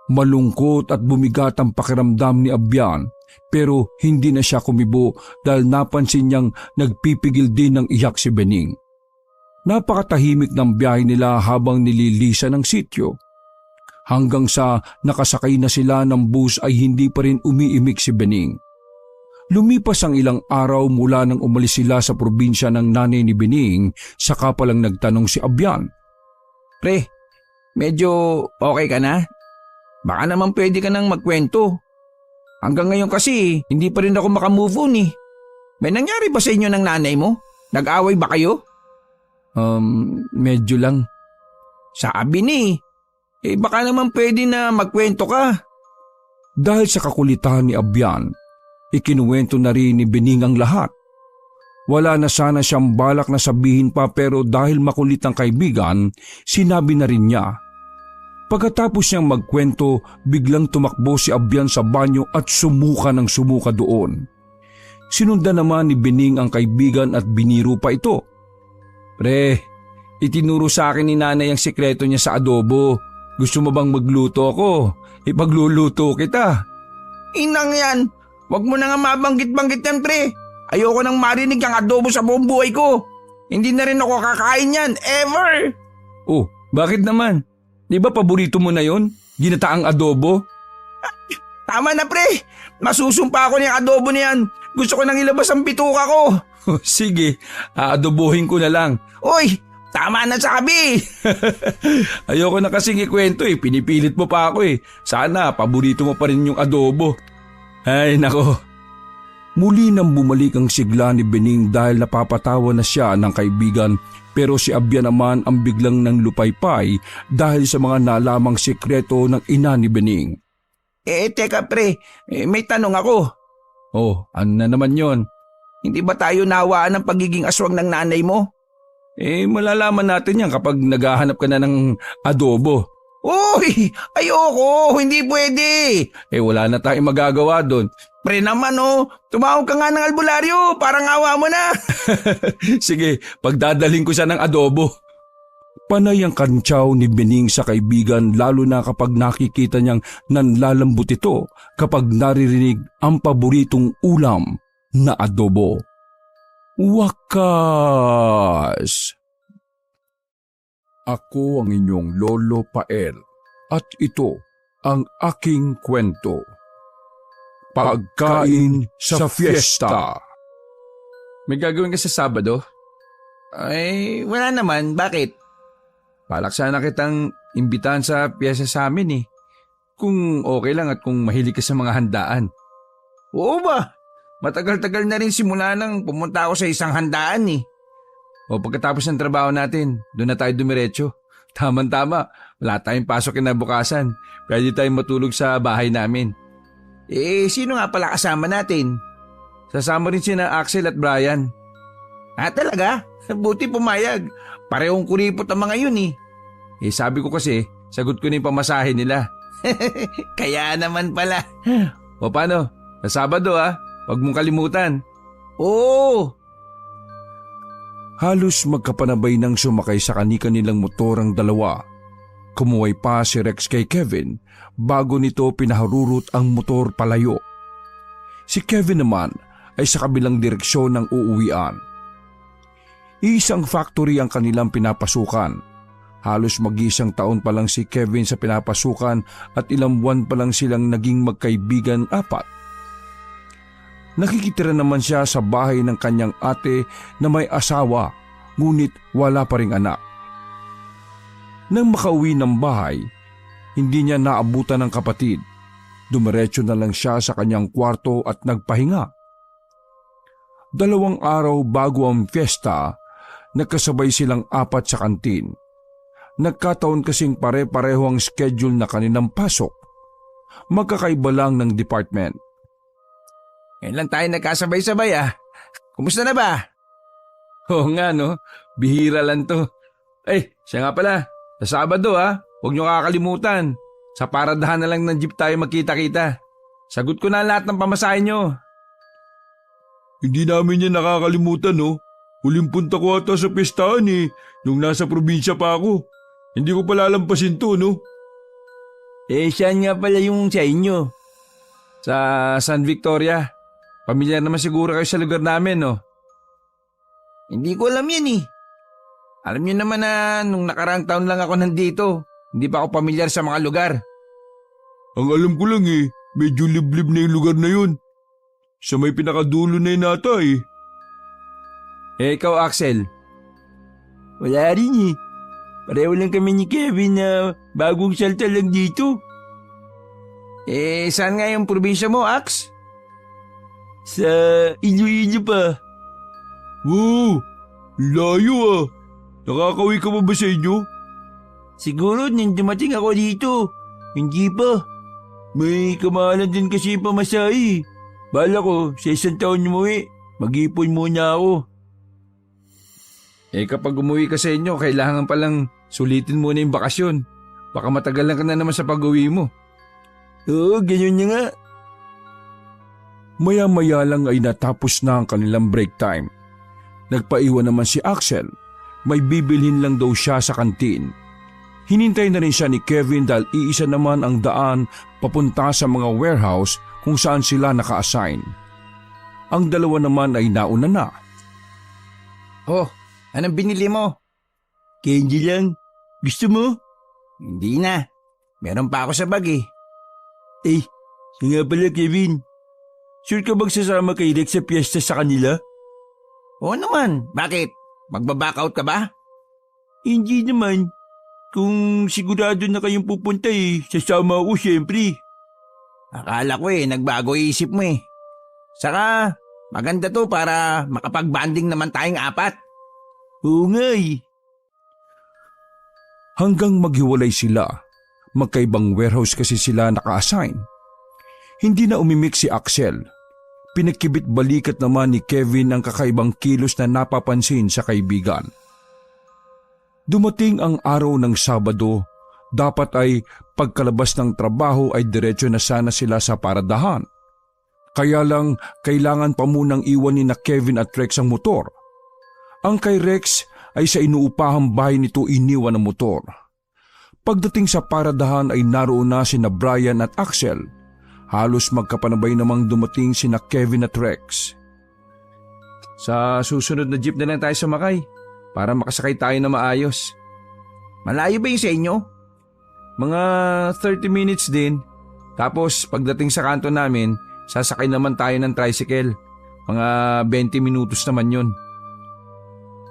Malungkot at bumigat ang pakiramdam ni Abyan pero hindi na siya kumibo dahil napansin niyang nagpipigil din ng iyak si Bening. Napakatahimik ng biyahe nila habang nililisan ng sityo. Hanggang sa nakasakay na sila ng bus ay hindi pa rin umiimik si Bening. Lumipas ang ilang araw mula nang umalis sila sa probinsya ng nanay ni Bening, saka palang nagtanong si Abyan. Pre, medyo okay ka na? Baka naman pwede ka nang magkwento. Hanggang ngayon kasi hindi pa rin ako makamove on eh. May nangyari ba sa inyo ng nanay mo? Nag-away ba kayo? Medyo lang. Sabi ni, baka naman pwede na magkwento ka. Dahil sa kakulitan ni Abyan, ikinuwento na rin ni Bening ang lahat. Wala na sana siyang balak na sabihin pa pero dahil makulit ang kaibigan, sinabi na rin niya. Pagkatapos niyang magkwento, biglang tumakbo si Abyan sa banyo at sumuka ng sumuka doon. Sinundan naman ni Bening ang kaibigan at biniro pa ito. Pre, itinuro sa akin ni nanay ang sikreto niya sa adobo. Gusto mo bang magluto ako? Ipagluluto kita. Inang yan, wag mo na nga mabanggit-banggit yan pre. Ayoko nang marinig ang adobo sa buong buhay ko. Hindi na rin ako kakain yan, ever. Oh, bakit naman? Di ba paborito mo na yon? Ginataang adobo? Tama na pre, masusumpa ako niyang adobo niyan. Gusto ko nang ilabas ang bituka ko. Sige, aadobohin ko na lang. Uy, tama na sabi! Ayoko na kasing ikwento pinipilit mo pa ako Sana paborito mo pa rin yung adobo. Ay nako. Muli nang bumalik ang sigla ni Bening dahil napapatawa na siya ng kaibigan pero si Abya naman ang biglang nang lupaypay dahil sa mga nalamang sikreto ng ina ni Bening. Teka pre, may tanong ako. Oh, ano na naman yon? Hindi ba tayo nawaan ng pagiging aswang ng nanay mo? Malalaman natin yan kapag naghahanap ka na ng adobo. Uy, ayoko, hindi pwede. Wala na tayong magagawa doon. Pre naman tumawag ka nga ng albularyo, parang awa mo na. Sige, pagdadaling ko siya ng adobo. Panay ang kantsaw ni Bening sa kaibigan lalo na kapag nakikita niyang nanlalambot ito kapag naririnig ang paboritong ulam na adobo. Wakas! Ako ang inyong Lolo Pael at ito ang aking kwento. Pagkain sa fiesta. May gagawin ka sa Sabado? Wala naman, bakit? Balak sana kitang imbitahan sa piyesa sa amin Kung okay lang at kung mahilig ka sa mga handaan. Oo ba? Matagal-tagal na rin simula nang pumunta ako sa isang handaan O pagkatapos ng trabaho natin, doon na tayo dumiretso. Tama-tama, wala tayong pasok kinabukasan. Pwede tayong matulog sa bahay namin. Sino nga pala kasama natin? Sasama rin sina Axel at Brian. Talaga? Buti pumayag. Parehong kuripot ang mga yun Sabi ko kasi, sagot ko na yung pamasahe nila. Kaya naman pala. O paano? Sa Sabado huwag mong kalimutan. Oo. Halos magkapanabay nang sumakay sa kani-kanilang motor ang dalawa. Kumuway pa si Rex kay Kevin bago nito pinaharurot ang motor palayo. Si Kevin naman ay sa kabilang direksyon ng uuwian. Isang factory ang kanilang pinapasukan. Halos mag-isang taon pa lang si Kevin sa pinapasukan at ilang buwan pa lang silang naging magkaibigan apat. Nakikitira naman siya sa bahay ng kanyang ate na may asawa, ngunit wala pa ring anak. Nang makauwi ng bahay, hindi niya naabutan ng kapatid. Dumiretso na lang siya sa kanyang kwarto at nagpahinga. 2 araw bago ang fiesta, nagkasabay silang apat sa kantin. Nagkataon kasing pare-pareho ang schedule na kanilang pasok. Magkakaiba lang ng department. Ngayon lang tayo nagkasabay-sabay Kumusta na ba? Oo nga bihira lang to. Siya nga pala, sa Sabado huwag niyo kakalimutan. Sa paradahan na lang ng jeep tayo magkita-kita. Sagot ko na lahat ng pamasahe niyo. Hindi namin yan nakakalimutan Huling punta ko ata sa pestahan nung nasa probinsya pa ako. Hindi ko pala lalampasin to Saan nga pala yung sa inyo? Sa San Victoria. Pamilyar naman siguro kayo sa lugar namin Hindi ko alam yan Alam niyo naman na nung nakaraang taon lang ako nandito. Hindi pa ako pamilyar sa mga lugar. Ang alam ko lang medyo liblib na yung lugar na yun. Sa may pinakadulo na yun ata ikaw Axel? Wala rin Pareho lang kami ni Kevin na bagong salta lang dito. Saan nga yung probinsya mo, Ax? Sa Iloilo pa. Wow, layo Nakakauwi ka pa ba sa inyo? Siguro nang dumating ako dito. Hindi pa. May kamahalan din kasi pamasahe. Bala ko sa isang taon umuwi. Mag-ipon muna ako. Kapag umuwi ka sa inyo, kailangan palang sulitin muna yung bakasyon. Baka matagalan ka na naman sa pag-uwi mo. Oo, ganyan niya nga. Maya-maya lang ay natapos na ang kanilang break time. Nagpaiwan naman si Axel. May bibilhin lang daw siya sa kantin. Hinintay na rin siya ni Kevin dahil iisa naman ang daan papunta sa mga warehouse kung saan sila naka-assign. Ang dalawa naman ay nauna na. Anong binili mo? Candy lang. Gusto mo? Hindi na. Meron pa ako sa bag Siya nga pala Kevin. Sure ka bang sasama kay Rex sa piyesta sa kanila? Oo naman, bakit? Magbaback out ka ba? Hindi naman. Kung sigurado na kayong pupunta sasama ako syempre. Akala ko nagbago isip mo eh. Saka, maganda to para makapag-banding naman tayong apat. Oo nga Hanggang maghiwalay sila, magkaibang warehouse kasi sila naka-assign. Hindi na umimik si Axel. Pinagkibit balikat naman ni Kevin ang kakaibang kilos na napapansin sa kaibigan. Dumating ang araw ng Sabado, dapat ay pagkalabas ng trabaho ay diretso na sana sila sa paradahan. Kaya lang kailangan pa munang iwan ni na Kevin at Rex ang motor. Ang kay Rex ay sa inuupahang bahay nito iniwan ang motor. Pagdating sa paradahan ay naroon na sina Brian at Axel. Halos magkapanabay namang dumating sina Kevin at Rex. Sa susunod na jeep na lang tayo sumakay para makasakay tayo na maayos. Malayo ba yung sa inyo? Mga 30 minutes din. Tapos pagdating sa kanto namin, sasakay naman tayo ng tricycle. Mga 20 minutos naman yun.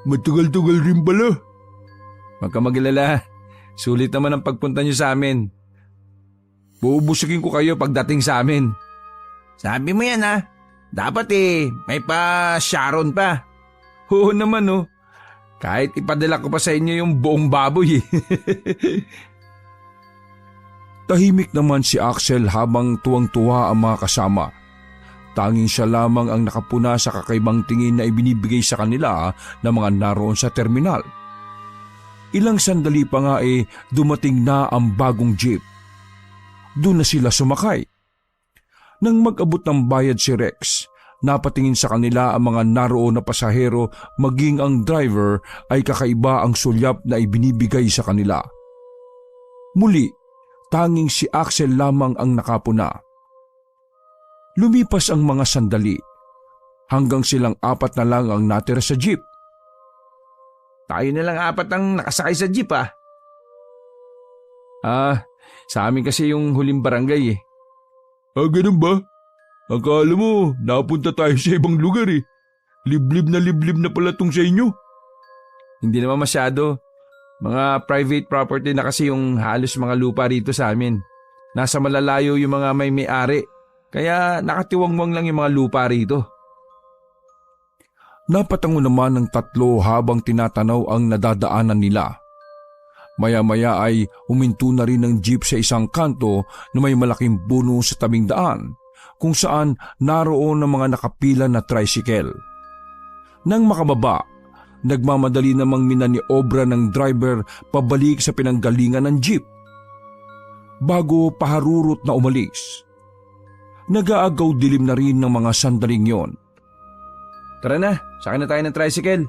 Matagal-tagal rin pala. Huwag ka mag-alala. Sulit naman ang pagpunta nyo sa amin. Buubusugin ko kayo pagdating sa amin. Sabi mo yan ha. Dapat may pa Sharon pa. Oo naman Kahit ipadala ko pa sa inyo yung buong baboy Tahimik naman si Axel habang tuwang-tuwa ang mga kasama. Tanging siya lamang ang nakapuna sa kakaibang tingin na ibinibigay sa kanila ng mga naroon sa terminal. Ilang sandali pa nga dumating na ang bagong jeep. Doon na sila sumakay. Nang mag-abot ng bayad si Rex, napatingin sa kanila ang mga naroon na pasahero maging ang driver ay kakaiba ang sulyap na ibinibigay sa kanila. Muli, tanging si Axel lamang ang nakapuna. Lumipas ang mga sandali, hanggang silang apat na lang ang natira sa jeep. Tayo na lang apat ang nakasakay sa jeep Sa amin kasi yung huling barangay Ganun ba? Akala mo, napunta tayo sa ibang lugar Liblib na pala tong sa inyo. Hindi naman masyado. Mga private property na kasi yung halos mga lupa rito sa amin. Nasa malalayo yung mga may-ari. Kaya nakatiwangwang lang yung mga lupa rito. Napatango naman ng tatlo habang tinatanaw ang nadadaanan nila. Maya-maya ay huminto na rin ang jeep sa isang kanto na may malaking puno sa tabing daan kung saan naroon ang mga nakapila na tricycle. Nang makababa, nagmamadali namang minaniobra ng driver pabalik sa pinanggalingan ng jeep. Bago paharurot na umalis, nag-aagaw dilim na rin ng mga sandaling yon. Tara na, sakay na tayo ng tricycle.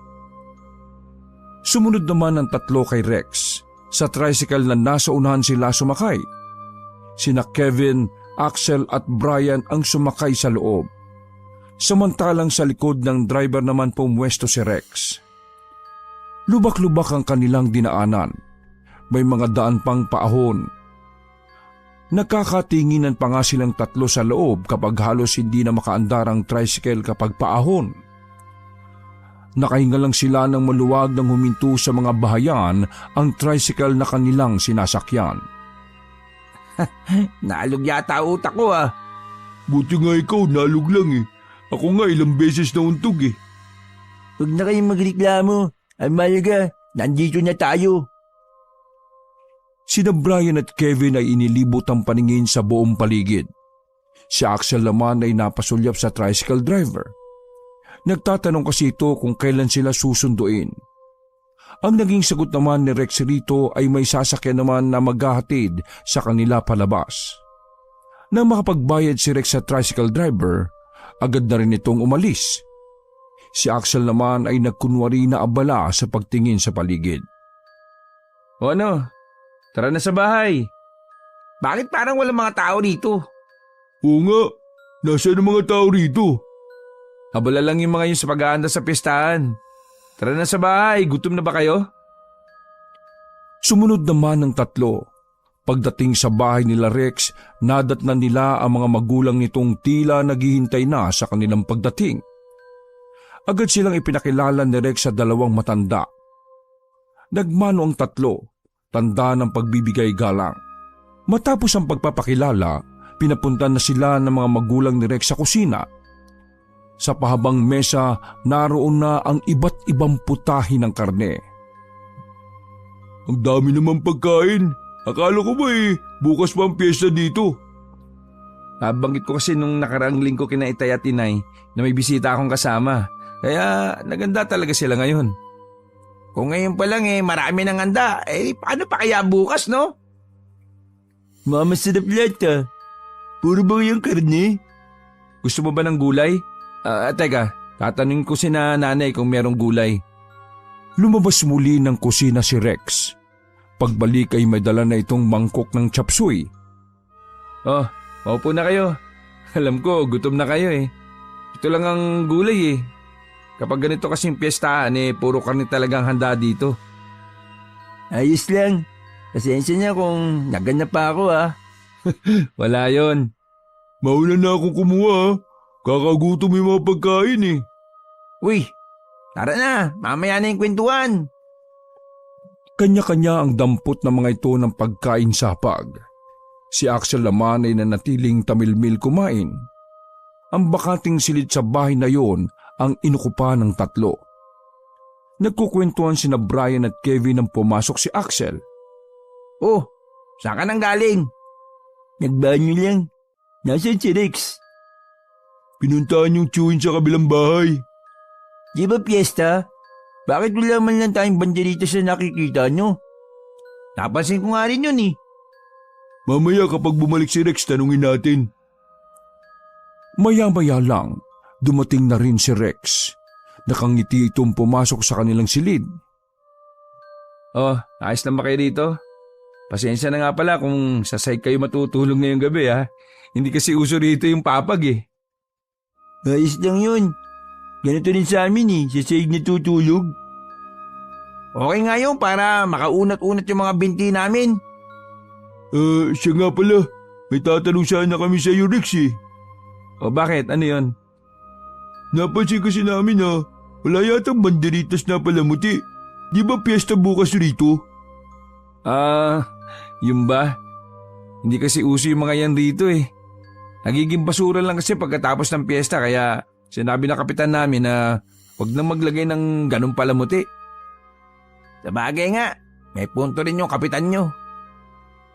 Sumunod naman ang tatlo kay Rex. Sa tricycle na nasa unahan sila sumakay. Sina Kevin, Axel at Brian ang sumakay sa loob. Samantalang sa likod ng driver naman pumwesto si Rex. Lubak-lubak ang kanilang dinaanan. May mga daan pang paahon. Nakakatinginan pa nga silang tatlo sa loob kapag halos hindi na makaandar ang tricycle kapag paahon. Nakahinga lang sila ng maluwag nang huminto sa mga bahayan ang tricycle na kanilang sinasakyan. Naalog yata utak ko Buti nga ikaw, nalog lang Ako nga ilang beses na untog Huwag na kayong magreklamo. Ang malaga, nandito na tayo. Sina Brian at Kevin ay inilibot ang paningin sa buong paligid. Si Axel naman ay napasulyap sa tricycle driver. Nagtatanong kasi ito kung kailan sila susunduin. Ang naging sagot naman ni Rex rito ay may sasakyan naman na maghahatid sa kanila palabas. Nang makapagbayad si Rex sa tricycle driver, agad na rin itong umalis. Si Axel naman ay nagkunwari na abala sa pagtingin sa paligid. O tara na sa bahay. Bakit parang walang mga tao dito? Oo nga, nasaan ang mga tao rito? Habala lang yung mga yun sa pag-aanda sa pistahan. Tara na sa bahay, gutom na ba kayo? Sumunod naman ng tatlo. Pagdating sa bahay nila Rex, nadatnan nila ang mga magulang nitong tila naghihintay na sa kanilang pagdating. Agad silang ipinakilala ni Rex sa dalawang matanda. Nagmano ang tatlo, tanda ng pagbibigay galang. Matapos ang pagpapakilala, pinapunta na sila ng mga magulang ni Rex sa kusina. Sa pahabang mesa, naroon na ang iba't ibang putahe ng karne. Ang dami naman pagkain. Akala ko ba bukas pa ang piyesta dito. Nabanggit ko kasi nung nakaraang linggo kina Itay at Inay na may bisita akong kasama. Kaya naganda talaga sila ngayon. Kung ngayon pa lang marami ng handa, paano pa kaya bukas, no? Mama, sarap lahat ah. Puro ba yung karne? Gusto mo ba ng gulay? Teka, tatanungin ko si nanay kung merong gulay. Lumabas muli ng kusina si Rex. Pagbalik ay may dala na itong mangkok ng chapsuy. Oh, maupo na kayo. Alam ko, gutom na kayo Ito lang ang gulay Kapag ganito kasing piyestahan puro karne talagang handa dito. Ayos lang. Pasensya niya kung naganap pa ako Wala yon. Mauna na akong kumuha. Kakagutom yung mga pagkain Uy, tara na. Mamaya na yung kwentuhan. Kanya-kanya ang dampot ng mga ito ng pagkain sapag. Si Axel naman ay nanatiling tamilmil kumain. Ang bakating silid sa bahay na yon ang inukupa ng tatlo. Nagkukwentuhan sina Brian at Kevin nang pumasok si Axel. Oh, saan ka nang galing? Nagbanyo lang. Nasaan si Rex? Pinuntahan yung chewin sa kabilang bahay. Di ba piyesta? Bakit wala man lang tayong banderita sa nakikita nyo? Napansin ko nga rin yun Mamaya kapag bumalik si Rex, tanungin natin. Maya-maya lang, dumating na rin si Rex. Nakangiti itong pumasok sa kanilang silid. Oh, ayos lang ba kayo dito? Pasensya na nga pala kung sa side kayo matutulog ngayong gabi Hindi kasi uso rito yung papag Ayos lang yun. Ganito rin sa amin sa side na tutulog. Okay nga yun para makaunat-unat yung mga binti namin. Siya nga pala. May tatanong sana kami sa iyo, Rex O bakit? Ano yun? Napansin kasi namin wala yatang banderitas na palamuti. Di ba piyesta bukas rito? Yun ba? Hindi kasi uso yung mga yan rito Nagiging basura lang kasi pagkatapos ng piyesta kaya sinabi na kapitan namin na huwag nang maglagay ng ganong palamuti. Sabagay nga, may punto rin yung kapitan nyo.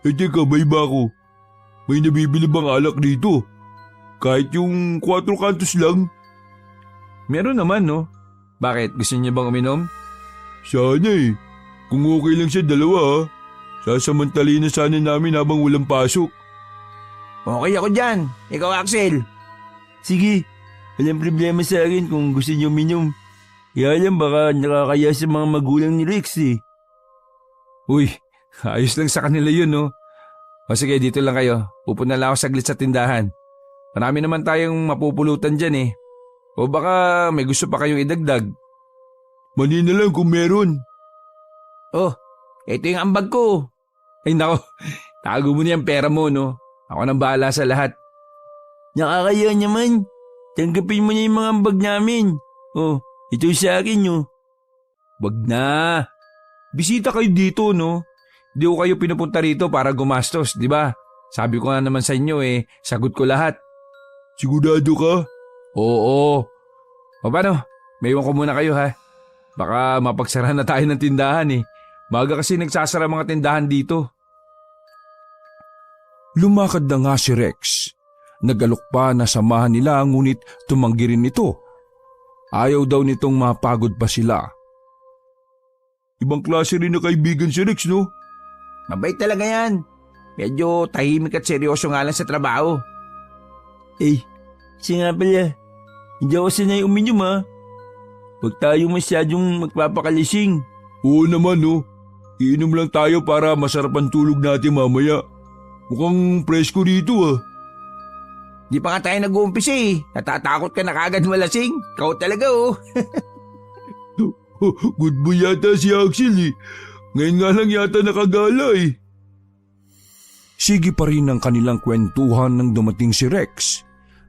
Teka, may ba ako? May nabibili bang alak dito? Kahit yung 4 kantos lang? Meron naman Bakit? Gusto niyo bang uminom? Sana Kung okay lang siya dalawa sasamantalin na sana namin habang walang pasok. Okay ako dyan. Ikaw, Axel. Sige, walang problema sa akin kung gusto niyo uminom. Kaya lang baka nakakaya sa mga magulang ni Rex Uy, ayos lang sa kanila yun O sige, dito lang kayo. Pupunta lang ako saglit sa tindahan. Marami naman tayong mapupulutan dyan O baka may gusto pa kayong idagdag. Mani na lang kung meron. Oh, ito yung ambag ko. Ay nako, tago mo na yung pera mo Ako nang bahala sa lahat. Nakakaya naman. Tanggapin mo na yung mga ambag namin. Ito sa akin Wag na. Bisita kayo dito Di ko kayo pinupunta rito para gumastos, di ba? Sabi ko nga naman sa inyo sagot ko lahat. Sigurado ka? Oo. O paano? May iwan ko muna kayo Baka mapagsara na tayo ng tindahan Maga kasi nagsasara mga tindahan dito. Lumakad na nga si Rex. Nagalok pa na samahan nila ngunit tumanggi rin ito. Ayaw daw nitong mapagod pa sila. Ibang klase rin na kaibigan si Rex, Mabait talaga yan. Medyo tahimik at seryoso nga lang sa trabaho. Siya nga pala. Hindi ako sanay uminom Huwag tayo masyadong magpapakalising. Oo naman Iinom lang tayo para masarap ang tulog natin mamaya. Mukhang presko dito Di pa nga tayo nag-uumpisa Natatakot ka na kagad malasing. Ikaw talaga Good boy yata si Axel Ngayon nga lang yata nakagala Sige pa rin ang kanilang kwentuhan nang dumating si Rex.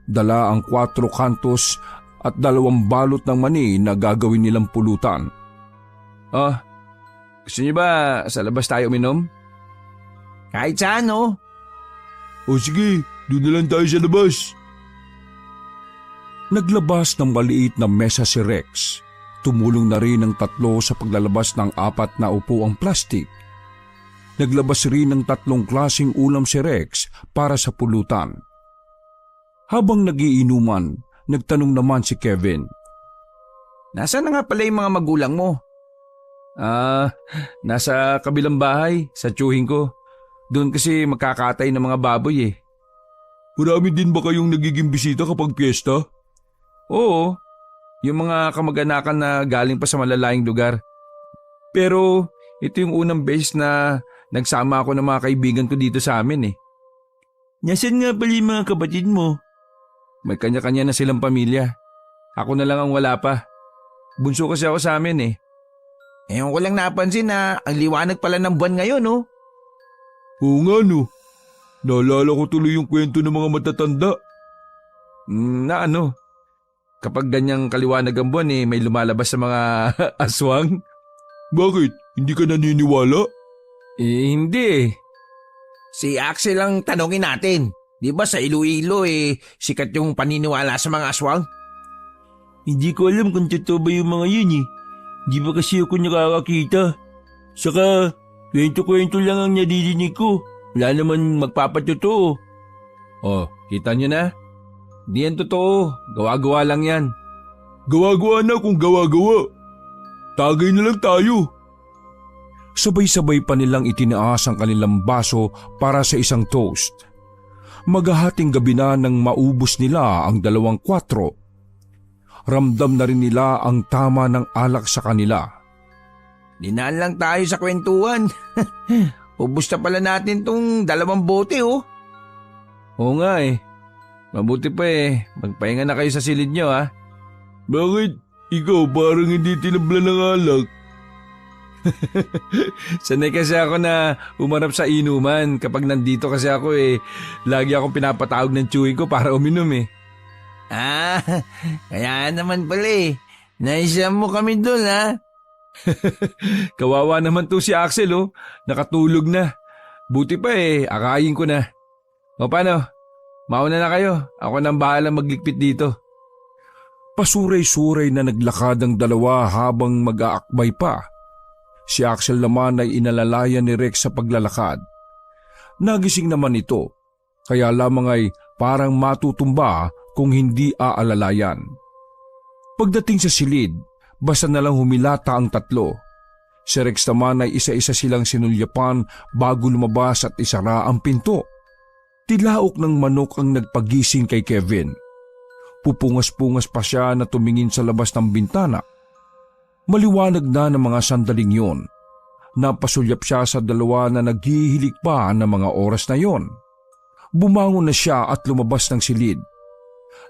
Dala ang 4 kantos at 2 balot ng mani na gagawin nilang pulutan. Oh, gusto niyo ba sa labas tayo uminom? Kahit saan, oh. O sige, doon na lang tayo sa labas. Naglabas ng maliit na mesa si Rex. Tumulong na rin ang 3 sa paglalabas ng 4 na upuang plastik. Naglabas rin ng 3 klaseng ulam si Rex para sa pulutan. Habang nagiinuman, nagtanong naman si Kevin. Nasaan na nga pala yung mga magulang mo? Nasa kabilang bahay, sa tiyuhin ko. Doon kasi magkakatay ng mga baboy eh. Marami din ba kayong nagiging bisita kapag piyesta? Oo, yung mga kamag-anakan na galing pa sa malalayang lugar. Pero ito yung unang beses na nagsama ako ng mga kaibigan ko dito sa amin eh. Nasaan nga pala yung mga kapatid mo? May kanya-kanya na silang pamilya. Ako na lang ang wala pa. Bunso kasi ako sa amin eh. Ewan ko lang napansin na ang liwanag pala ng buwan ngayon, oh. Oo nga no. Naalala ko tuloy yung kwento ng mga matatanda. Na ano? Kapag ganyang kaliwanag ang buwan eh, may lumalabas sa mga aswang? Bakit? Hindi ka naniniwala? Hindi eh. Si Axel ang tanongin natin. Di ba sa Iloilo sikat yung paniniwala sa mga aswang? Hindi ko alam kung totoo ba yung mga yun eh. Di ba kasi ako nakakakita? Saka, kwento-kwento lang ang nadidinig ko. Wala naman magpapatotoo. Oh, kita nyo na? Di yan totoo. Gawa-gawa lang yan. Gawa-gawa na kung gawa-gawa. Tagay na lang tayo. Sabay-sabay pa nilang itinaas ang kanilang baso para sa isang toast. Maghahating gabi na nang maubos nila ang 2 kwatro. Ramdam na rin nila ang tama ng alak sa kanila. Dinaan lang tayo sa kwentuhan. Ubus na pala natin tong 2 bote, oh. Oo nga eh. Mabuti pa eh. Magpahinga na kayo sa silid nyo ha. Bakit? Ikaw parang hindi tinabla ng alak. Sanay kasi ako na umarap sa inuman. Kapag nandito kasi ako lagi akong pinapatawag ng tiyuhin ko para uminom eh. Kaya naman pala eh. Naisam mo kami doon, ha? Kawawa naman to si Axel oh. Nakatulog na. Buti pa akayin ko na. O paano? Mauna na kayo. Ako nang bahala magligpit dito. Pasuray-suray na naglakad ang 2 habang mag-aakbay pa. Si Axel naman ay inalalayan ni Rex sa paglalakad. Nagising naman ito, kaya lamang ay parang matutumba kung hindi aalalayan. Pagdating sa silid, basta na lang humilata ang 3. Si Rex naman ay isa-isa silang sinulyapan bago lumabas at isara ang pinto. Tilaok ng manok ang nagpagising kay Kevin. Pupungas-pungas pa siya na tumingin sa labas ng bintana. Maliwanag na ng mga sandaling yon. Napasulyap siya sa 2 na naghihilik pa ng mga oras na yon. Bumangon na siya at lumabas ng silid.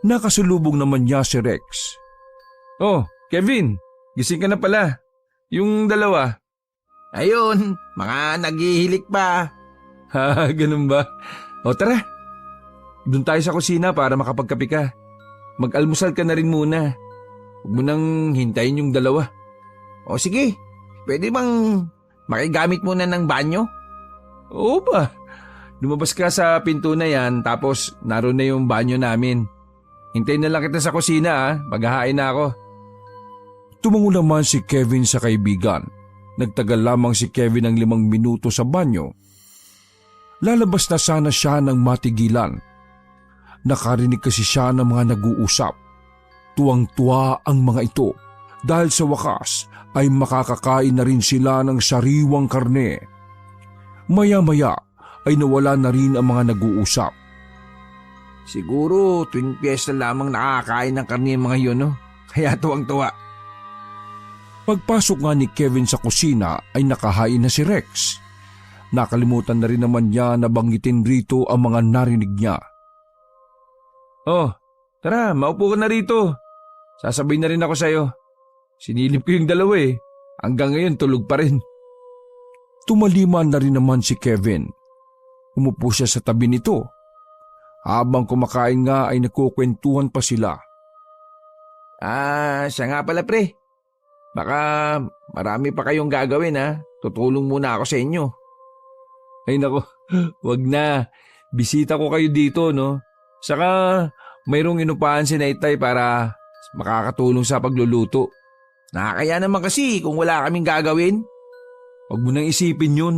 Nakasalubong naman niya si Rex. Oh, Kevin, gising ka na pala. Yung 2. Ayun, mga naghihilik pa. Ha, ganun ba? O tara, doon tayo sa kusina para makapagkape ka. Mag-almusal ka na rin muna. Huwag mo nang hintayin yung 2. O sige, pwede bang makigamit muna ng banyo? Oo ba? Lumabas ka sa pinto na yan tapos naroon na yung banyo namin. Hintayin na lang kita sa kusina ha, maghahain na ako. Tumango naman si Kevin sa kaibigan. Nagtagal lamang si Kevin ng 5 minuto sa banyo. Lalabas na sana siya ng matigilan. Nakarinig kasi siya ng mga nag-uusap. Tuwang-tuwa ang mga ito dahil sa wakas ay makakakain na rin sila ng sariwang karne. Maya-maya ay nawala na rin ang mga nag-uusap. Siguro tuwing piyesta lamang nakakain ng karne mga yun, no? Kaya tuwang-tuwa. Pagpasok nga ni Kevin sa kusina ay nakahain na si Rex. Nakalimutan na rin naman niya na banggitin rito ang mga narinig niya. Oh, tara, maupo ka na rito. Sasabay na rin ako sa'yo. Sinilip ko yung 2 Hanggang ngayon tulog pa rin. Tumaliman na rin naman si Kevin. Umupo siya sa tabi nito. Habang kumakain nga ay nagkukwentuhan pa sila. Siya nga pala pre. Baka marami pa kayong gagawin ha. Tutulong muna ako sa inyo. Ay nako, wag na. Bisita ko kayo dito, no? Saka mayroong inupahan si Naitay para makakatulong sa pagluluto. Nakakaya naman kasi kung wala kaming gagawin. Huwag mo nang isipin yun.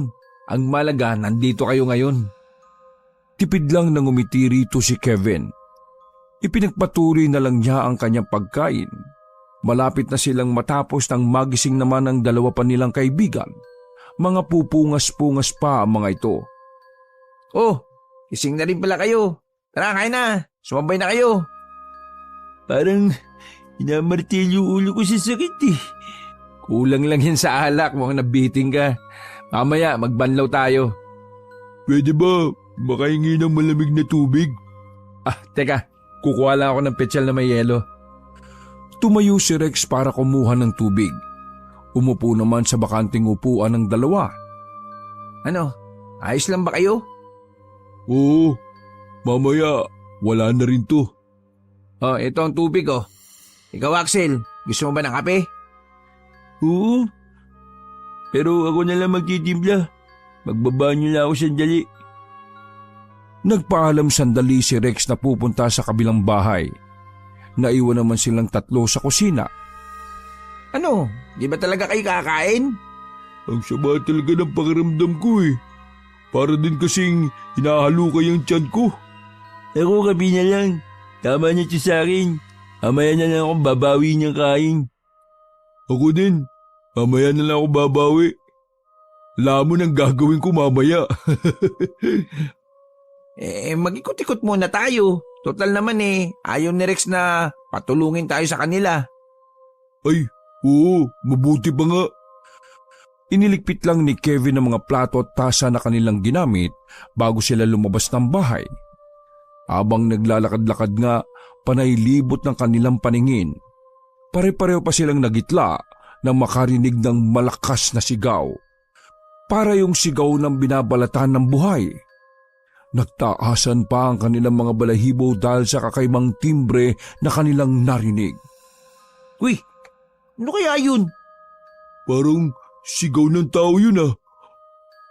Ang malaga, nandito kayo ngayon. Tipid lang nang umiti rito si Kevin. Ipinagpatuloy na lang niya ang kanyang pagkain. Malapit na silang matapos nang magising naman ang dalawa pa nilang kaibigan. Mga pupungas-pungas pa ang mga ito. Oh, gising na rin pala kayo. Tara, kain na. Sumabay na kayo. Parang inamartil yung ulo ko sa sakit eh. Kulang lang yan sa alak, mukhang nabiting ka. Mamaya, magbanlaw tayo. Pwede ba makahingi ng malamig na tubig? Teka, kukuha lang ako ng petsyal na may yelo. Tumayo si Rex para kumuha ng tubig. Umupo naman sa bakanting upuan ng dalawa. Ano, ayos lang ba kayo? Oo, mamaya wala na rin to. Ito ang tubig oh. Ikaw Axel, gusto mo ba ng kape? Oo, pero ako na lang magtitimpla. Magbabanyo lang ako sandali. Nagpaalam sandali si Rex na pupunta sa kabilang bahay. Naiwan naman silang tatlo sa kusina. Ano, di ba talaga kayo kakain? Ang sama talaga ng pakiramdam ko eh. Para din kasing hinahalukay ang tiyan ko. Ako gabi na lang. Tama na ito sa akin. Mamaya na lang akong babawi niyang kain. Ako din. Mamaya na lang ako babawi. Alam mo nang gagawin ko mamaya. Mag-ikot-ikot muna tayo. Total naman ayaw ni Rex na patulungin tayo sa kanila. Ay, oo, mabuti pa nga. Iniligpit lang ni Kevin ang mga plato at tasa na kanilang ginamit bago sila lumabas ng bahay. Habang naglalakad-lakad nga, panaylibot ng kanilang paningin. Pare-pareho pa silang nagitla nang makarinig ng malakas na sigaw. Para yung sigaw ng binabalatan ng buhay. Nagtaasan pa ang kanilang mga balahibo dahil sa kakaibang timbre na kanilang narinig. Uy, ano kaya yun? Parang sigaw ng tao yun ah.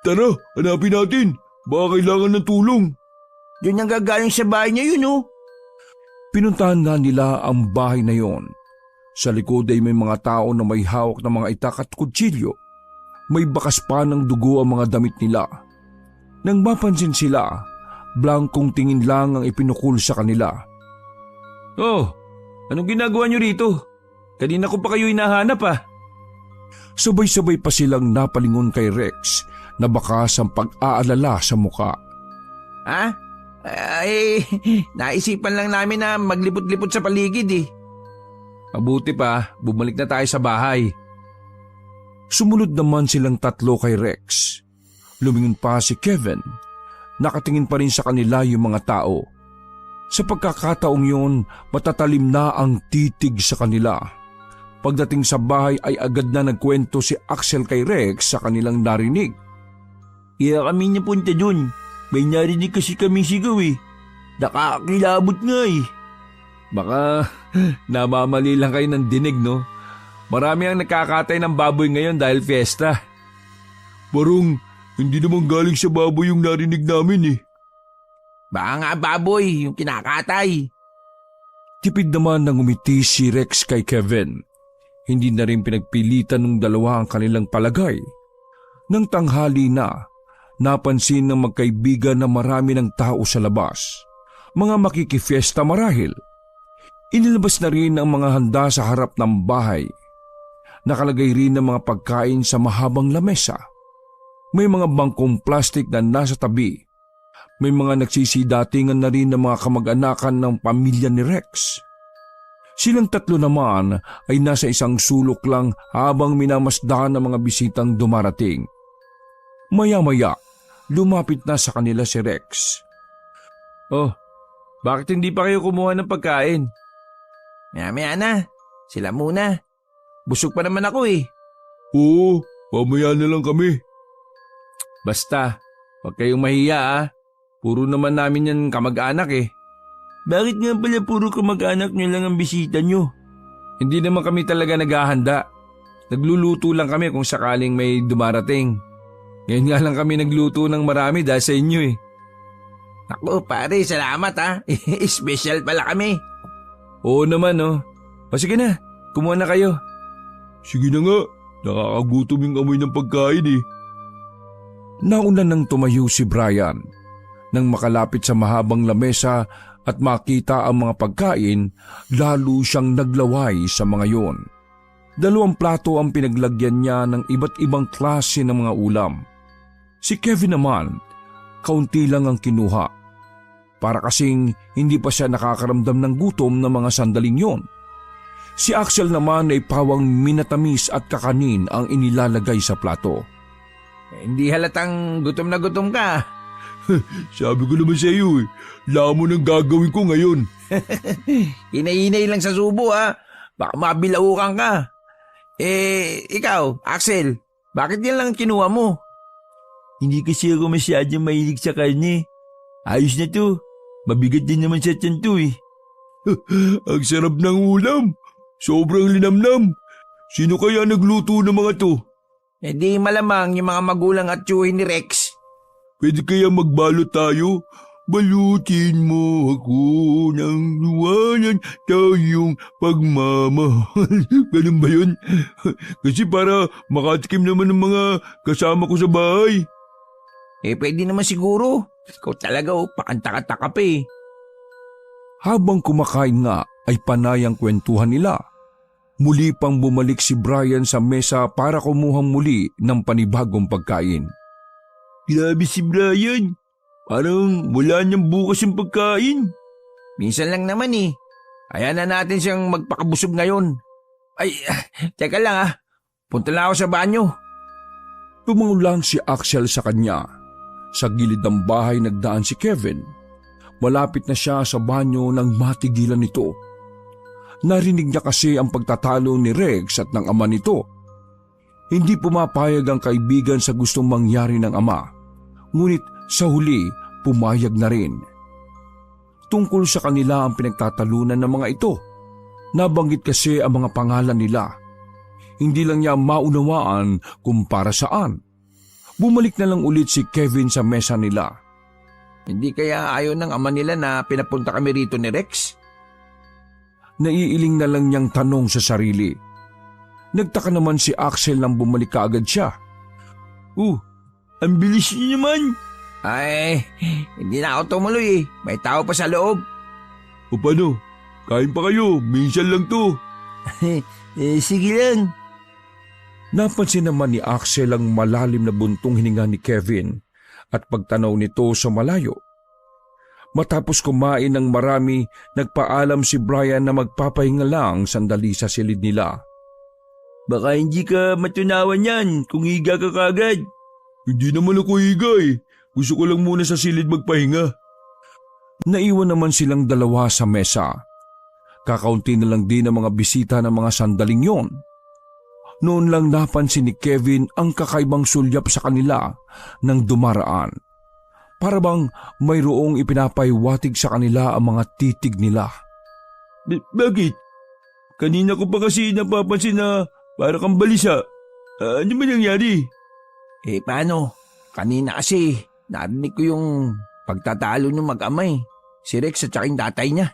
Tara, hanapin natin. Baka kailangan ng tulong. Yun yung gagaling sa bahay niya yun oh. Pinuntahan na nila ang bahay na yon. Sa likod ay may mga tao na may hawak ng mga itak at kutsilyo. May bakas pa ng dugo ang mga damit nila. Nang mapansin sila, blankong tingin lang ang ipinukul sa kanila. Oh, anong ginagawa niyo rito? Kanina ko pa kayo hinahanap ah. Sabay-sabay pa silang napalingon kay Rex na bakas ang pag-aalala sa muka. Ha? Naisipan lang namin na maglipot-lipot sa paligid eh. Mabuti pa, bumalik na tayo sa bahay. Sumunod naman silang tatlo kay Rex. Lumingon pa si Kevin. Nakatingin pa rin sa kanila yung mga tao. Sa pagkakataong yun, matatalim na ang titig sa kanila. Pagdating sa bahay ay agad na nagkwento si Axel kay Rex sa kanilang narinig. Kaya kami napunta dun. May narinig kasi kami sigaw eh. Nakakilabot nga eh. Baka namamali lang kayo ng dinig, no? Marami ang nakakatay ng baboy ngayon dahil fiesta. Parang hindi naman galing sa baboy yung narinig namin eh. Baka nga baboy yung kinakatay. Tipid naman nang umiti si Rex kay Kevin. Hindi na rin pinagpilitan ng dalawa ang kanilang palagay. Nang tanghali na, napansin ng magkaibigan na marami ng tao sa labas. Mga makikifiesta marahil. Inilabas na rin ang mga handa sa harap ng bahay. Nakalagay rin ang mga pagkain sa mahabang lamesa. May mga bangkong plastik na nasa tabi. May mga nagsisidatingan na rin ng mga kamag-anakan ng pamilya ni Rex. Silang tatlo naman ay nasa isang sulok lang habang minamasdahan ng mga bisitang dumarating. Maya-maya, lumapit na sa kanila si Rex. Oh, bakit hindi pa kayo kumuha ng pagkain? Maya-maya na, sila muna. Busog pa naman ako eh. Oo, mamaya na lang kami. Basta, huwag kayong mahiya ah. Puro naman namin yan kamag-anak eh. Bakit nga pala puro kamag-anak nyo lang ang bisita nyo? Hindi naman kami talaga naghahanda. Nagluluto lang kami kung sakaling may dumarating. Ngayon nga lang kami nagluto ng marami dahil sa inyo eh. Naku pare, salamat ha. Special pala kami. Oo naman oh. O sige na, kumuha na kayo. Sige na nga, nakakagutom yung amoy ng pagkain eh. Nauna nang tumayo si Brian. Nang makalapit sa mahabang lamesa at makita ang mga pagkain, lalo siyang naglaway sa mga yon. 2 plato ang pinaglagyan niya ng iba't ibang klase ng mga ulam. Si Kevin naman, kaunti lang ang kinuha. Para kasing hindi pa siya nakakaramdam ng gutom ng mga sandaling yon. Si Axel naman ay pawang minatamis at kakanin ang inilalagay sa plato. Hindi halatang gutom na gutom ka. Sabi ko naman sa iyo eh, lamon ang gagawin ko ngayon. Hinay-hinay lang sa subo ha. Baka mabilaukan ka. Ikaw, Axel, bakit yan lang kinuha mo? Hindi kasi ako masyadong mahilig sa karne. Ayos na to. Mabigat din naman sa tiyan to eh. Ang sarap ng ulam. Sobrang linamnam. Sino kaya nagluto ng mga to? Di malamang yung mga magulang at tiyuhin ni Rex. Pwede kaya magbalot tayo? Balutin mo ako ng luwanan tayong pagmamahal. Ganun ba yun? Kasi para makatikim naman ng mga kasama ko sa bahay. Pwede naman siguro. Ikaw talaga pakanta-kanta ka pa eh. Habang kumakain nga ay panay ang kwentuhan nila. Muli pang bumalik si Brian sa mesa para kumuhang muli ng panibagong pagkain. Grabe si Brian. Parang wala niyang bukas yung pagkain. Minsan lang naman eh. Ayan na natin siyang magpakabusog ngayon. Ay, teka lang ah. Punta lang ako sa banyo. Tumangulang si Axel sa kanya. Sa gilid ng bahay nagdaan si Kevin. Malapit na siya sa banyo nang matigilan nito. Narinig niya kasi ang pagtatalo ni Rex at ng ama nito. Hindi pumapayag ang kaibigan sa gustong mangyari ng ama. Ngunit sa huli, pumayag na rin. Tungkol sa kanila ang pinagtatalunan ng mga ito. Nabanggit kasi ang mga pangalan nila. Hindi lang niya maunawaan kung para saan. Bumalik na lang ulit si Kevin sa mesa nila. Hindi kaya ayaw ng ama nila na pinapunta kami rito ni Rex? Naiiling na lang niyang tanong sa sarili. Nagtaka naman si Axel nang bumalik kaagad siya. Ang bilis niyo naman. Ay, hindi na ako tumuloy eh. May tao pa sa loob. O paano? Kain pa kayo, minsan lang to. Sige lang. Napansin naman ni Axel ang malalim na buntong hininga ni Kevin at pagtanaw nito sa malayo. Matapos kumain ng marami, nagpaalam si Brian na magpapahinga lang sandali sa silid nila. Baka hindi ka matunawan yan kung higa ka kagad. Hindi naman ako higa eh. Gusto ko lang muna sa silid magpahinga. Naiwan naman silang dalawa sa mesa. Kakaunti na lang din ang mga bisita ng mga sandaling yon. Noon lang napansin ni Kevin ang kakaibang sulyap sa kanila nang dumaraan. Para bang mayroong ipinapaywatig sa kanila ang mga titig nila. Bakit? Kanina ko pa kasi napapansin na para kang balisa. Ano ba nangyari? Paano? Kanina kasi narinig ko yung pagtatalo ng mag-amay. Si Rex at saka yung tatay niya.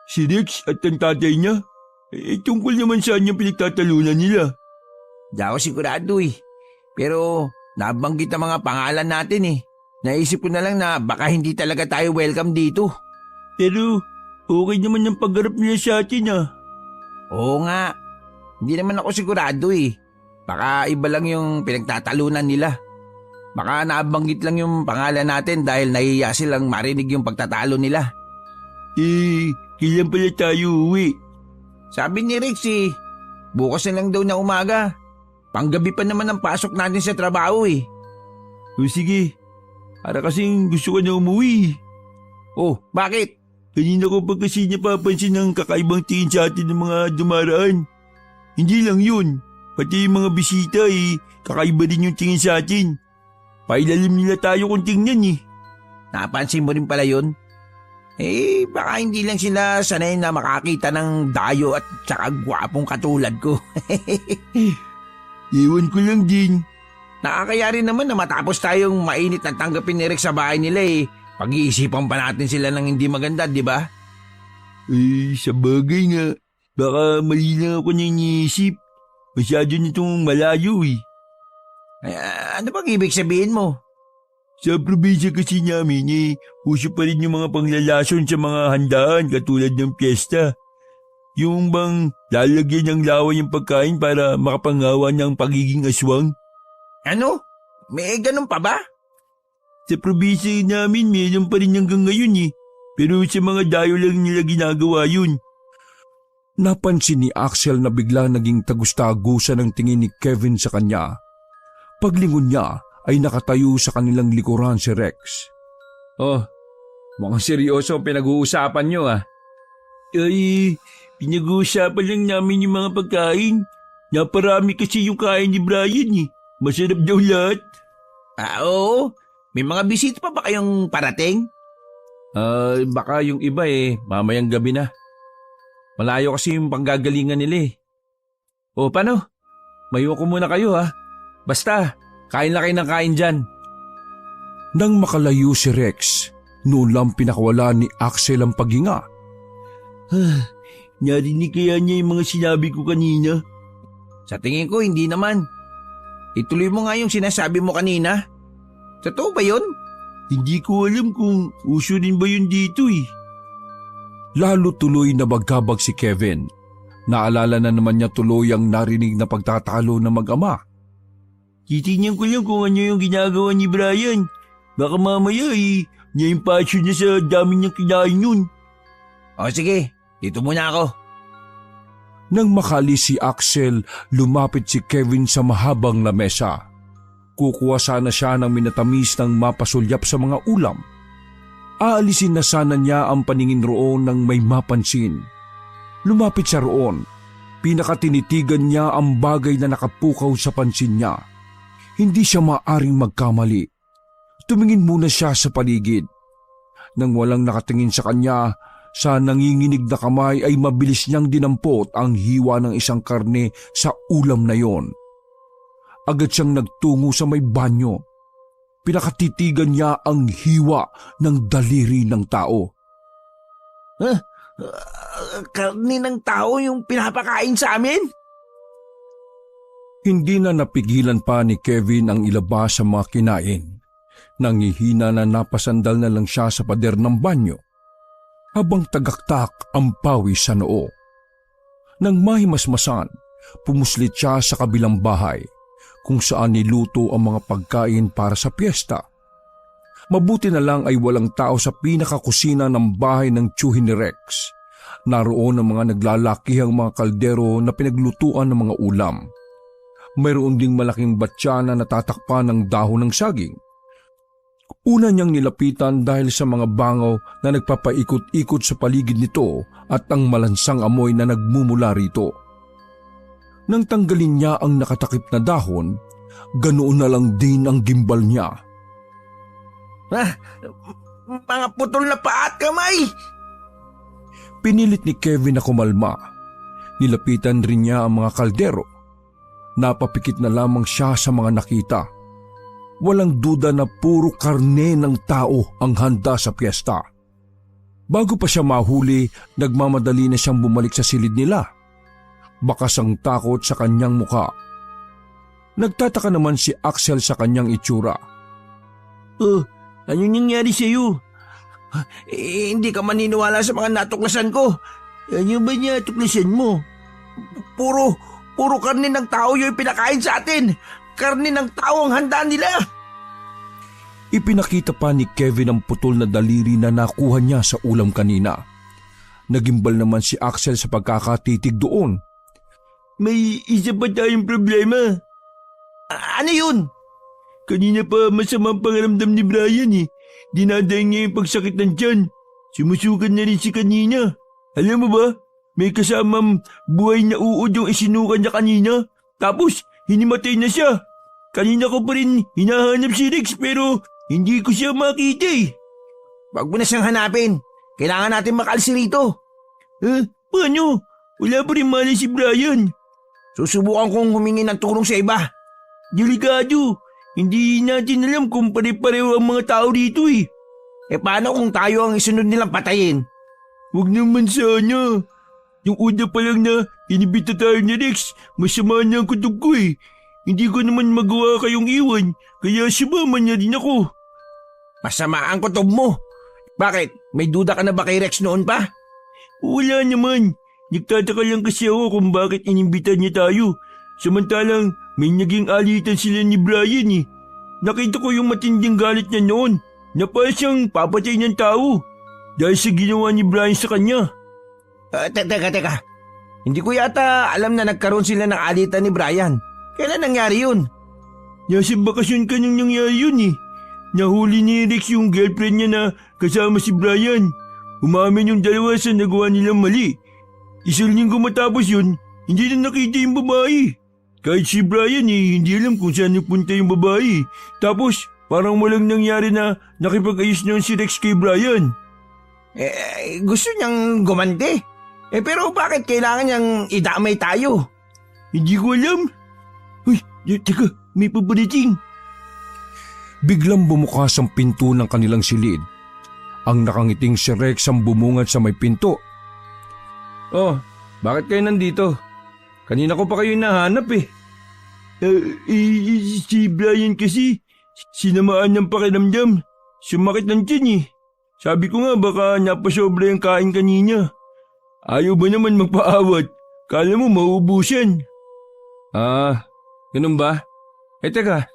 Si Rex at ang tatay niya? Tungkol naman saan yung pinagtatalunan nila? Di ako sigurado eh. Pero nabanggit ang mga pangalan natin eh. Naisip ko na lang na baka hindi talaga tayo welcome dito. Pero okay naman yung pagharap nila sa atin ah. Oo nga. Hindi naman ako sigurado eh. Baka iba lang yung pinagtatalunan nila. Baka nabanggit lang yung pangalan natin dahil nahiya silang marinig yung pagtatalo nila. Kailan pala tayo uwi? Sabi ni Rex bukas na lang daw na umaga. Panggabi pa naman ang pasok natin sa trabaho eh. O sige, para kasing gusto ko na umuwi. Oh, bakit? Kanina ko pa kasi napapansin ng kakaibang tingin sa atin ng mga dumaraan. Hindi lang yun, pati yung mga bisita kakaiba din yung tingin sa atin. Pailalim nila tayo kung tingnan eh. Napansin mo rin pala yun? Baka hindi lang sila sanay na makakita ng dayo at tsaka gwapong katulad ko. Ewan ko lang din. Nakakaya rin naman na matapos tayong mainit na tanggapin ni Rex sa bahay nila pag-iisipan pa natin sila ng hindi maganda, di ba? Sa bagay nga. Baka mali lang ako nang iniisip. Masyado nitong malayo Ano bang ibig sabihin mo? Sa probinsya kasi namin uso pa rin yung mga panglalason sa mga handaan katulad ng piyesta. Yung bang lalagyan ng lawa yung pagkain para makapangawa ng pagiging aswang. Ano? May ganun pa ba? Sa probinsya namin mayroon pa rin hanggang ngayon Pero sa mga dayo lang nila ginagawa yun. Napansin ni Axel na bigla naging tagus-tagusan ng tingin ni Kevin sa kanya. Paglingon niya ay nakatayo sa kanilang likuran si Rex. Oh, mukhang seryoso ang pinag-uusapan nyo Pinag-uusapan lang namin yung mga pagkain. Naparami kasi yung kain ni Brian Masarap daw lahat. Oo. May mga bisita pa ba kayong parating? Baka yung iba mamayang gabi na. Malayo kasi yung panggagalingan nila O paano? Mayo ko muna kayo Basta, kain lang kayo ng kain dyan. Nang makalayo si Rex, noon lang pinakawala ni Axel ang paghinga. Narinig kaya niya yung mga sinabi ko kanina? Sa tingin ko, hindi naman. Ituloy mo nga yung sinasabi mo kanina. Totoo ba yun? Hindi ko alam kung uso rin ba yun dito Lalo tuloy na bagkabag si Kevin. Naalala na naman niya tuloy ang narinig na pagtatalo ng mag-ama. Titingnan ko lang kung ano yung ginagawa ni Brian. Baka mamaya niya yung passion niya sa dami niyang kinain yun. O sige, dito muna ako. Nang makalis si Axel, lumapit si Kevin sa mahabang lamesa. Kukuha sana siya ng minatamis ng mapasulyap sa mga ulam. Aalisin na sana niya ang paningin roon nang may mapansin. Lumapit siya roon. Pinakatinitigan niya ang bagay na nakapukaw sa pansin niya. Hindi siya maaring magkamali. Tumingin muna siya sa paligid. Nang walang nakatingin sa kanya, sa nanginginig na kamay ay mabilis niyang dinampot ang hiwa ng isang karne sa ulam na yon. Agad siyang nagtungo sa may banyo. Pinakatitigan niya ang hiwa ng daliri ng tao. Karne ng tao yung pinapakain sa amin? Hindi na napigilan pa ni Kevin ang ilabas sa mga kinain. Nangihina na napasandal na lang siya sa pader ng banyo. Habang tagaktak ang pawis sa noo. Nang mahimasmasan, pumuslit siya sa kabilang bahay kung saan niluto ang mga pagkain para sa piyesta. Mabuti na lang ay walang tao sa pinakakusina ng bahay ng tiyuhin ni Rex. Naroon ang mga naglalakihang mga kaldero na pinaglutuan ng mga ulam. Mayroon ding malaking batya na natatakpan ng dahon ng saging. Una niyang nilapitan dahil sa mga bangaw na nagpapaikot-ikot sa paligid nito at ang malansang amoy na nagmumula rito. Nang tanggalin niya ang nakatakip na dahon, ganoon na lang din ang gimbal niya. Mga putol na paa at kamay! Pinilit ni Kevin na kumalma. Nilapitan rin niya ang mga kaldero. Napapikit na lamang siya sa mga nakita. Walang duda na puro karne ng tao ang handa sa piyesta. Bago pa siya mahuli, nagmamadali na siyang bumalik sa silid nila. Bakas ang takot sa kanyang muka. Nagtataka naman si Axel sa kanyang itsura. Anong nangyari sa'yo? Hindi ka maniniwala sa mga natuklasan ko. Ano ba niya tuklasan mo? Puro karne ng tao yung pinakain sa atin. Karne ng tao ang handa nila. Ipinakita pa ni Kevin ang putol na daliri na nakuha niya sa ulam kanina. Nagimbal naman si Axel sa pagkakatitig doon. May isa pa tayong problema. Ano yun? Kanina pa masamang pangaramdam ni Brian Dinadaing niya yung pagsakit ng tiyan. Sumusukan na rin si kanina. Alam mo ba, may kasamang buhay na uod yung isinukan niya kanina. Tapos, hinimatay na siya. Kanina ko pa rin hinahanap si Rex pero hindi ko siya makita Wag mo na siyang hanapin. Kailangan natin makaalis rito. Paano? Wala pa rin malay si Brian. Susubukan kong humingi ng tulong sa iba. Delikado. Hindi natin alam kung pare-pareho ang mga tao dito eh. Paano kung tayo ang isunod nilang patayin? Huwag naman sana. Yung una pa lang na inibita tayo ni Rex, masama na ang kutob ko eh. Hindi ko naman magawa kayong iwan, kaya sumama niya din ako. Masama ang kutob mo. Bakit? May duda ka na ba kay Rex noon pa? Wala naman. Nagtataka lang kasi ako kung bakit inimbita niya tayo. Samantalang may naging alitan sila ni Brian eh. Nakita ko yung matinding galit niya noon. Napaya siyang papatay ng tao. Dahil sa ginawa ni Brian sa kanya. Teka. Hindi ko yata alam na nagkaroon sila ng alitan ni Brian. Kailan nangyari yun? Nasa bakasyon ka nang nangyari yun eh. Nahuli ni Rex yung girlfriend niya na kasama si Brian. Umamin yung dalawa sa nagawa nilang mali. Isang linggo matapos yun, hindi na nakita yung babae. Kahit si Brian hindi alam kung saan nagpunta yung babae. Tapos parang walang nangyari na nakipag-ayos niyon si Rex kay Brian. Gusto niyang gumante. Pero bakit kailangan niyang idamay tayo? Hindi ko alam. Uy, teka, may paparating. Biglang bumukas ang pinto ng kanilang silid. Ang nakangiting si Rex ang bumungad sa may pinto. Oh, bakit kayo nandito? Kanina ko pa kayo hinahanap eh. Si Brian kasi, sinamaan ng pakiramdam. Sumakit ng tiyan eh. Sabi ko nga baka napasobra yung kain kanina. Ayaw ba naman magpaawat? Kala mo mauubusan. Ganun ba? Teka,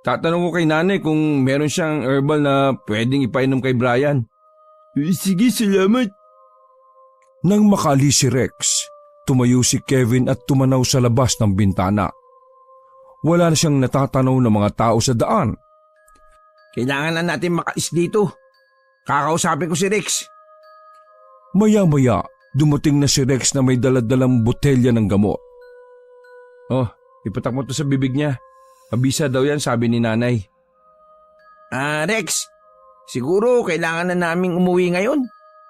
tatanong ko kay nanay kung meron siyang herbal na pwedeng ipainom kay Brian. Sige, salamat. Nang makaalis si Rex, tumayo si Kevin at tumanaw sa labas ng bintana. Wala na siyang natatanaw ng mga tao sa daan. Kailangan na natin makaalis dito. Kakausapin ko si Rex. Maya-maya, dumating na si Rex na may daladalang botelya ng gamot. Oh, ipatak mo to sa bibig niya. Mabisa daw yan, sabi ni nanay. Rex, siguro kailangan na naming umuwi ngayon.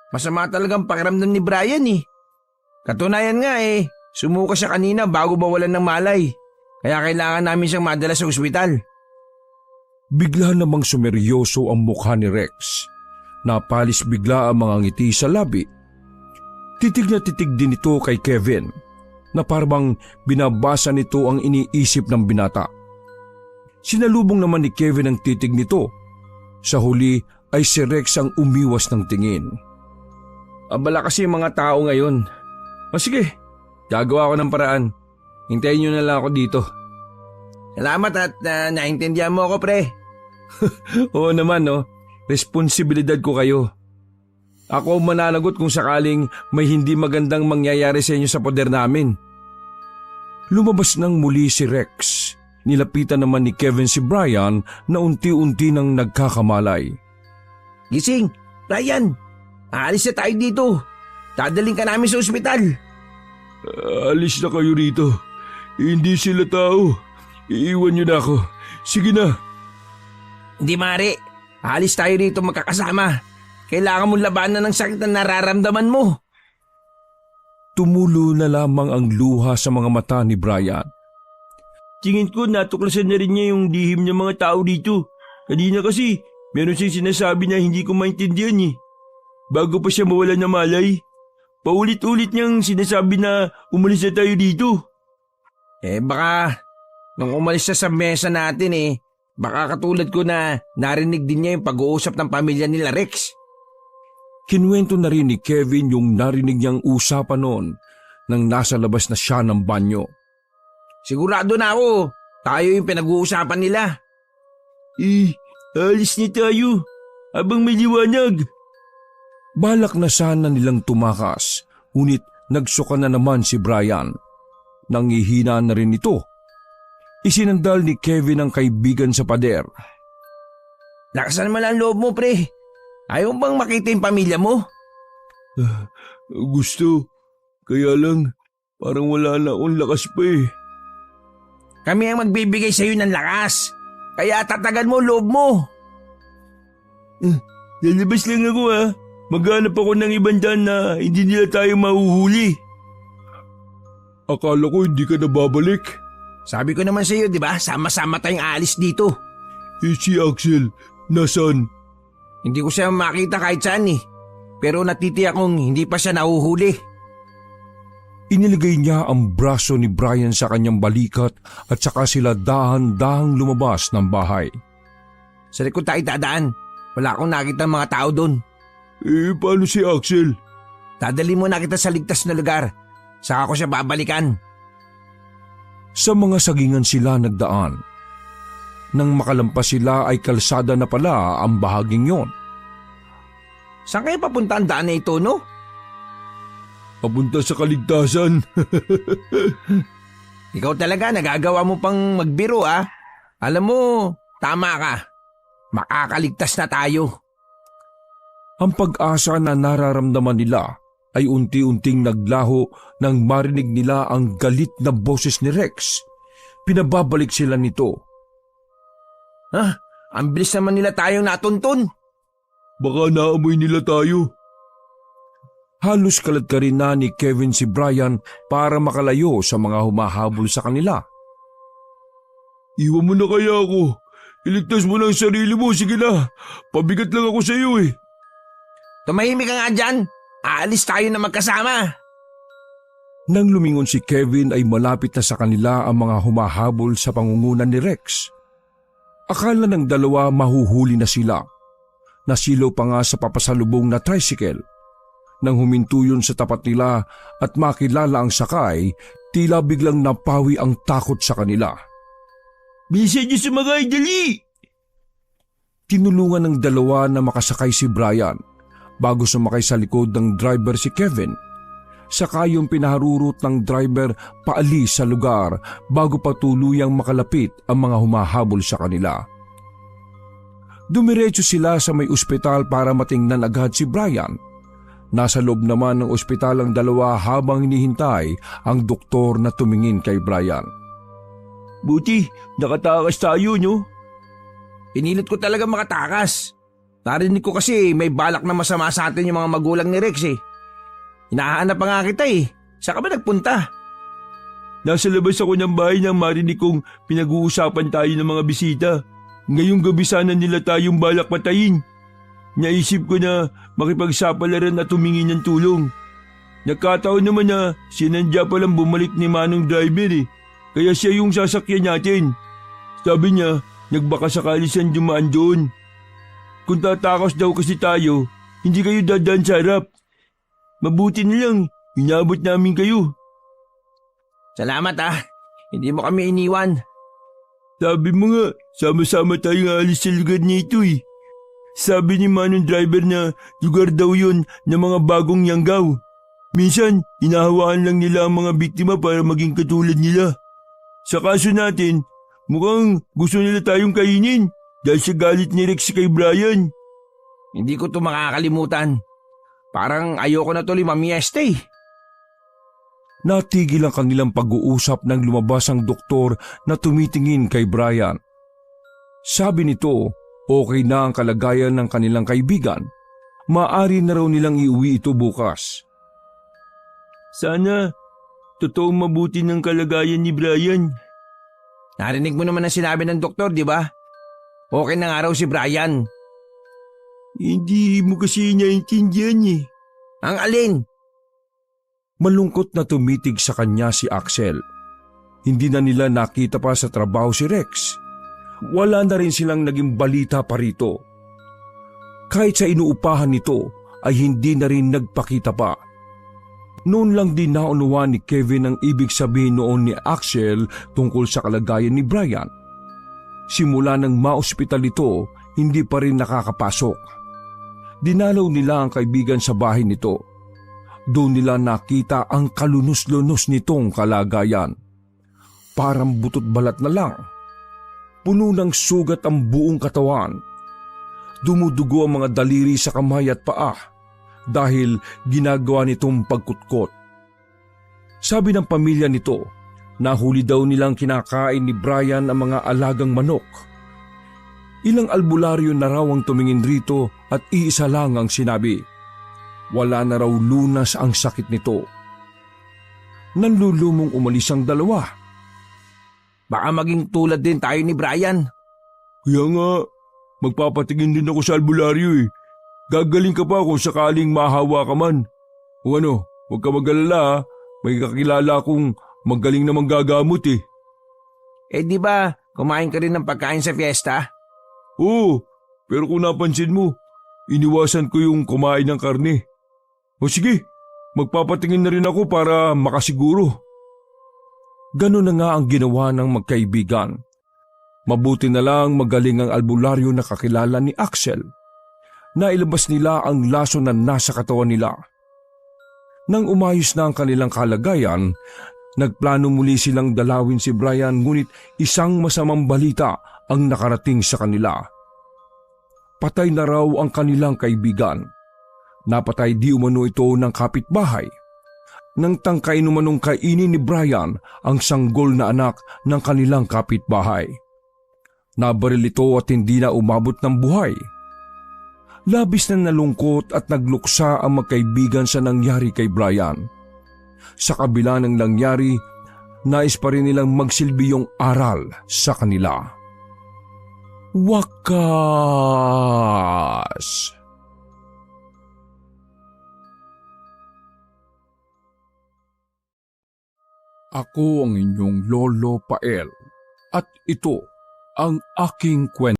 Masama talagang pakiramdam ni Brian eh. Katunayan nga sumuka siya kanina bago bawalan ng malay. Kaya kailangan namin siyang madala sa ospital. Bigla namang sumeryoso ang mukha ni Rex. Napalis bigla ang mga ngiti sa labi. Titig na titig din ito kay Kevin, na parang binabasa nito ang iniisip ng binata. Sinalubong naman ni Kevin ang titig nito. Sa huli ay si Rex ang umiwas ng tingin. Abala kasi yung mga tao ngayon. Sige, gagawa ko ng paraan. Hintayin niyo na lang ako dito. Salamat at naintindihan mo ako, pre. Oo naman, no? Responsibilidad ko kayo. Ako mananagot kung sakaling may hindi magandang mangyayari sa inyo sa poder namin. Lumabas nang muli si Rex. Nilapitan naman ni Kevin si Brian na unti-unti nang nagkakamalay. Gising, Brian, aalis na tayo dito. Dadaling ka namin sa ospital. Alis na kayo rito. Hindi sila tao. Iiwan niyo na ako. Sige na. Hindi mare, aalis tayo rito magkakasama. Kailangan mong labanan ng sakit na nararamdaman mo. Tumulo na lamang ang luha sa mga mata ni Brian. Tingin ko natuklasan na rin niya yung lihim ng mga tao dito. Kanina kasi, meron siyang sinasabi na hindi ko maintindihan eh. Bago pa siya mawala ng malay, paulit-ulit niyang sinasabi na umalis na tayo dito. Baka nung umalis siya sa mesa natin baka katulad ko na narinig din niya yung pag-uusap ng pamilya nila Rex. Kinuwento na rin ni Kevin yung narinig niyang usapan noon nang nasa labas na siya ng banyo. Sigurado na ako, tayo yung pinag-uusapan nila. Alis niya tayo habang may liwanag. Balak na sana nilang tumakas, ngunit nagsuka na naman si Brian. Nangihina na rin ito. Isinandal ni Kevin ang kaibigan sa pader. Lakasan mo lang loob mo, pre. Ayaw bang makita yung pamilya mo? Gusto. Kaya lang, parang wala na akong lakas pa eh. Kami ang magbibigay sa'yo ng lakas. Kaya tatagan mo loob mo. Lalabas lang ako Maghanap ako ng ibang daan na hindi nila tayo mahuhuli. Akala ko hindi ka na babalik. Sabi ko naman sa iyo, di ba? Sama-sama tayong aalis dito. Si Axel, nasan? Hindi ko siya makita kahit saan eh. Pero natitiyak kong hindi pa siya nahuhuli. Iniligay niya ang braso ni Brian sa kanyang balikat at saka sila dahan-dahang lumabas ng bahay. Sa likod tayo dadaan. Wala akong nakita mga tao doon. Paano si Axel? Dadali mo na kita sa ligtas na lugar. Saka ko siya babalikan. Sa mga sagingan sila nagdaan. Nang makalampas sila ay kalsada na pala ang bahaging yon. Saan kayo papunta ang daan na ito, no? Papunta sa kaligtasan. Ikaw talaga, nagagawa mo pang magbiro ah. Alam mo, tama ka. Makakaligtas na tayo. Ang pag-asa na nararamdaman nila ay unti-unting naglaho nang marinig nila ang galit na boses ni Rex. Pinababalik sila nito. Ang bilis naman nila tayong natuntun. Baka naamoy nila tayo. Halos kalad-karin na ni Kevin si Brian para makalayo sa mga humahabol sa kanila. Iwan mo na kaya ako. Iligtas mo na ang sarili mo, sige na. Pabigat lang ako sa iyo eh. Tumahimik ka nga dyan. Aalis tayo na magkasama. Nang lumingon si Kevin ay malapit na sa kanila ang mga humahabol sa pangungunan ni Rex. Akala ng dalawa mahuhuli na sila. Nasilaw pa nga sa papasalubong na tricycle. Nang huminto yun sa tapat nila at makilala ang sakay, tila biglang napawi ang takot sa kanila. Bilisan niyo sumakay, dali! Tinulungan ng dalawa na makasakay si Brian bago sumakay sa likod ng driver si Kevin. Saka yung pinaharurot ng driver paalis sa lugar bago pa tuluyang makalapit ang mga humahabol sa kanila. Dumiretso sila sa may ospital para matingnan agad si Brian. Nasa loob naman ng ospital ang dalawa habang hinihintay ang doktor na tumingin kay Brian. Buti, nakatakas tayo, no? Pinilit ko talaga makatakas. Narinig ko kasi may balak na masama sa atin yung mga magulang ni Rex eh. Hinahanap pa nga kita eh. Saan ka ba nagpunta? Nasa labas ako ng bahay nang marinig kong pinag-uusapan tayo ng mga bisita. Ngayong gabi sana nila tayong balak patayin. Naisip ko na makipagsapalaran at humingi ng tulong. Nagkataon naman na sinandya palang bumalik ni Manong driver eh. Kaya siya yung sasakyan natin. Sabi niya, nagbaka sakali siyang dumaan doon. Kung tatakas daw kasi tayo, hindi kayo dadaan sa harap. Mabuti na lang, inabot namin kayo. Salamat ah. Hindi mo kami iniwan. Sabi mo nga, sama-sama tayong aalis sa lugar nito eh. Sabi ni Manong driver na lugar daw yun ng mga bagong yanggaw. Minsan, hinahawaan lang nila ang mga biktima para maging katulad nila. Sa kaso natin, mukhang gusto nila tayong kainin dahil sa galit ni Rex kay Brian. Hindi ko to makakalimutan. Parang ayoko na tuloy mamiesta eh. Natigil ang kanilang pag-uusap nang lumabas ang doktor na tumitingin kay Brian. Sabi nito, okay na ang kalagayan ng kanilang kaibigan. Maaari na raw nilang iuwi ito bukas. Sana, totoong mabuti ng kalagayan ni Brian. Narinig mo naman ang sinabi ng doktor, di ba? Okay na nga raw si Brian. Hindi mo kasi naintindihan eh. Ang alin? Malungkot na tumitig sa kanya si Axel. Hindi na nila nakita pa sa trabaho si Rex. Wala na rin silang naging balita pa rito. Kahit sa inuupahan nito ay hindi na rin nagpakita pa. Noon lang din naunuan ni Kevin ang ibig sabihin noon ni Axel tungkol sa kalagayan ni Brian. Simula nang ma-ospital ito, hindi pa rin nakakapasok. Dinalaw nila ang kaibigan sa bahay nito. Doon nila nakita ang kalunos-lunos nitong kalagayan. Parang butot balat na lang. Puno ng sugat ang buong katawan. Dumudugo ang mga daliri sa kamay at paa dahil ginagawa nitong pagkutkot. Sabi ng pamilya nito, nahuli daw nilang kinakain ni Brian ang mga alagang manok. Ilang albularyo na raw ang tumingin rito at iisa lang ang sinabi, Wala na raw lunas ang sakit nito. Nanlulumong umalis ang dalawa. Baka maging tulad din tayo ni Brian. Kaya nga, magpapatingin din ako sa albularyo eh. Gagaling ka pa kung sakaling mahawa ka man. O ano, huwag ka mag-alala ha. May kakilala akong magaling na manggagamot eh. Eh di ba, kumain ka rin ng pagkain sa fiesta? Oo, pero kung napansin mo, iniwasan ko yung kumain ng karne. O sige, magpapatingin na rin ako para makasiguro. Ganun na nga ang ginawa ng magkaibigan. Mabuti na lang magaling ang albularyo na kakilala ni Axel. Nailabas nila ang laso na nasa katawan nila. Nang umayos na ang kanilang kalagayan, nagplano muli silang dalawin si Brian, ngunit isang masamang balita ang nakarating sa kanila. Patay na raw ang kanilang kaibigan. Napatay di umano ito ng kapitbahay. Nang tangkay numanong kainin ni Brian ang sanggol na anak ng kanilang kapitbahay. Nabaril ito at hindi na umabot ng buhay. Labis na nalungkot at nagluksa ang magkaibigan sa nangyari kay Brian. Sa kabila ng nangyari, nais pa rin nilang magsilbi yung aral sa kanila. Wakas! Ako ang inyong Lolo Pael at ito ang aking kwento.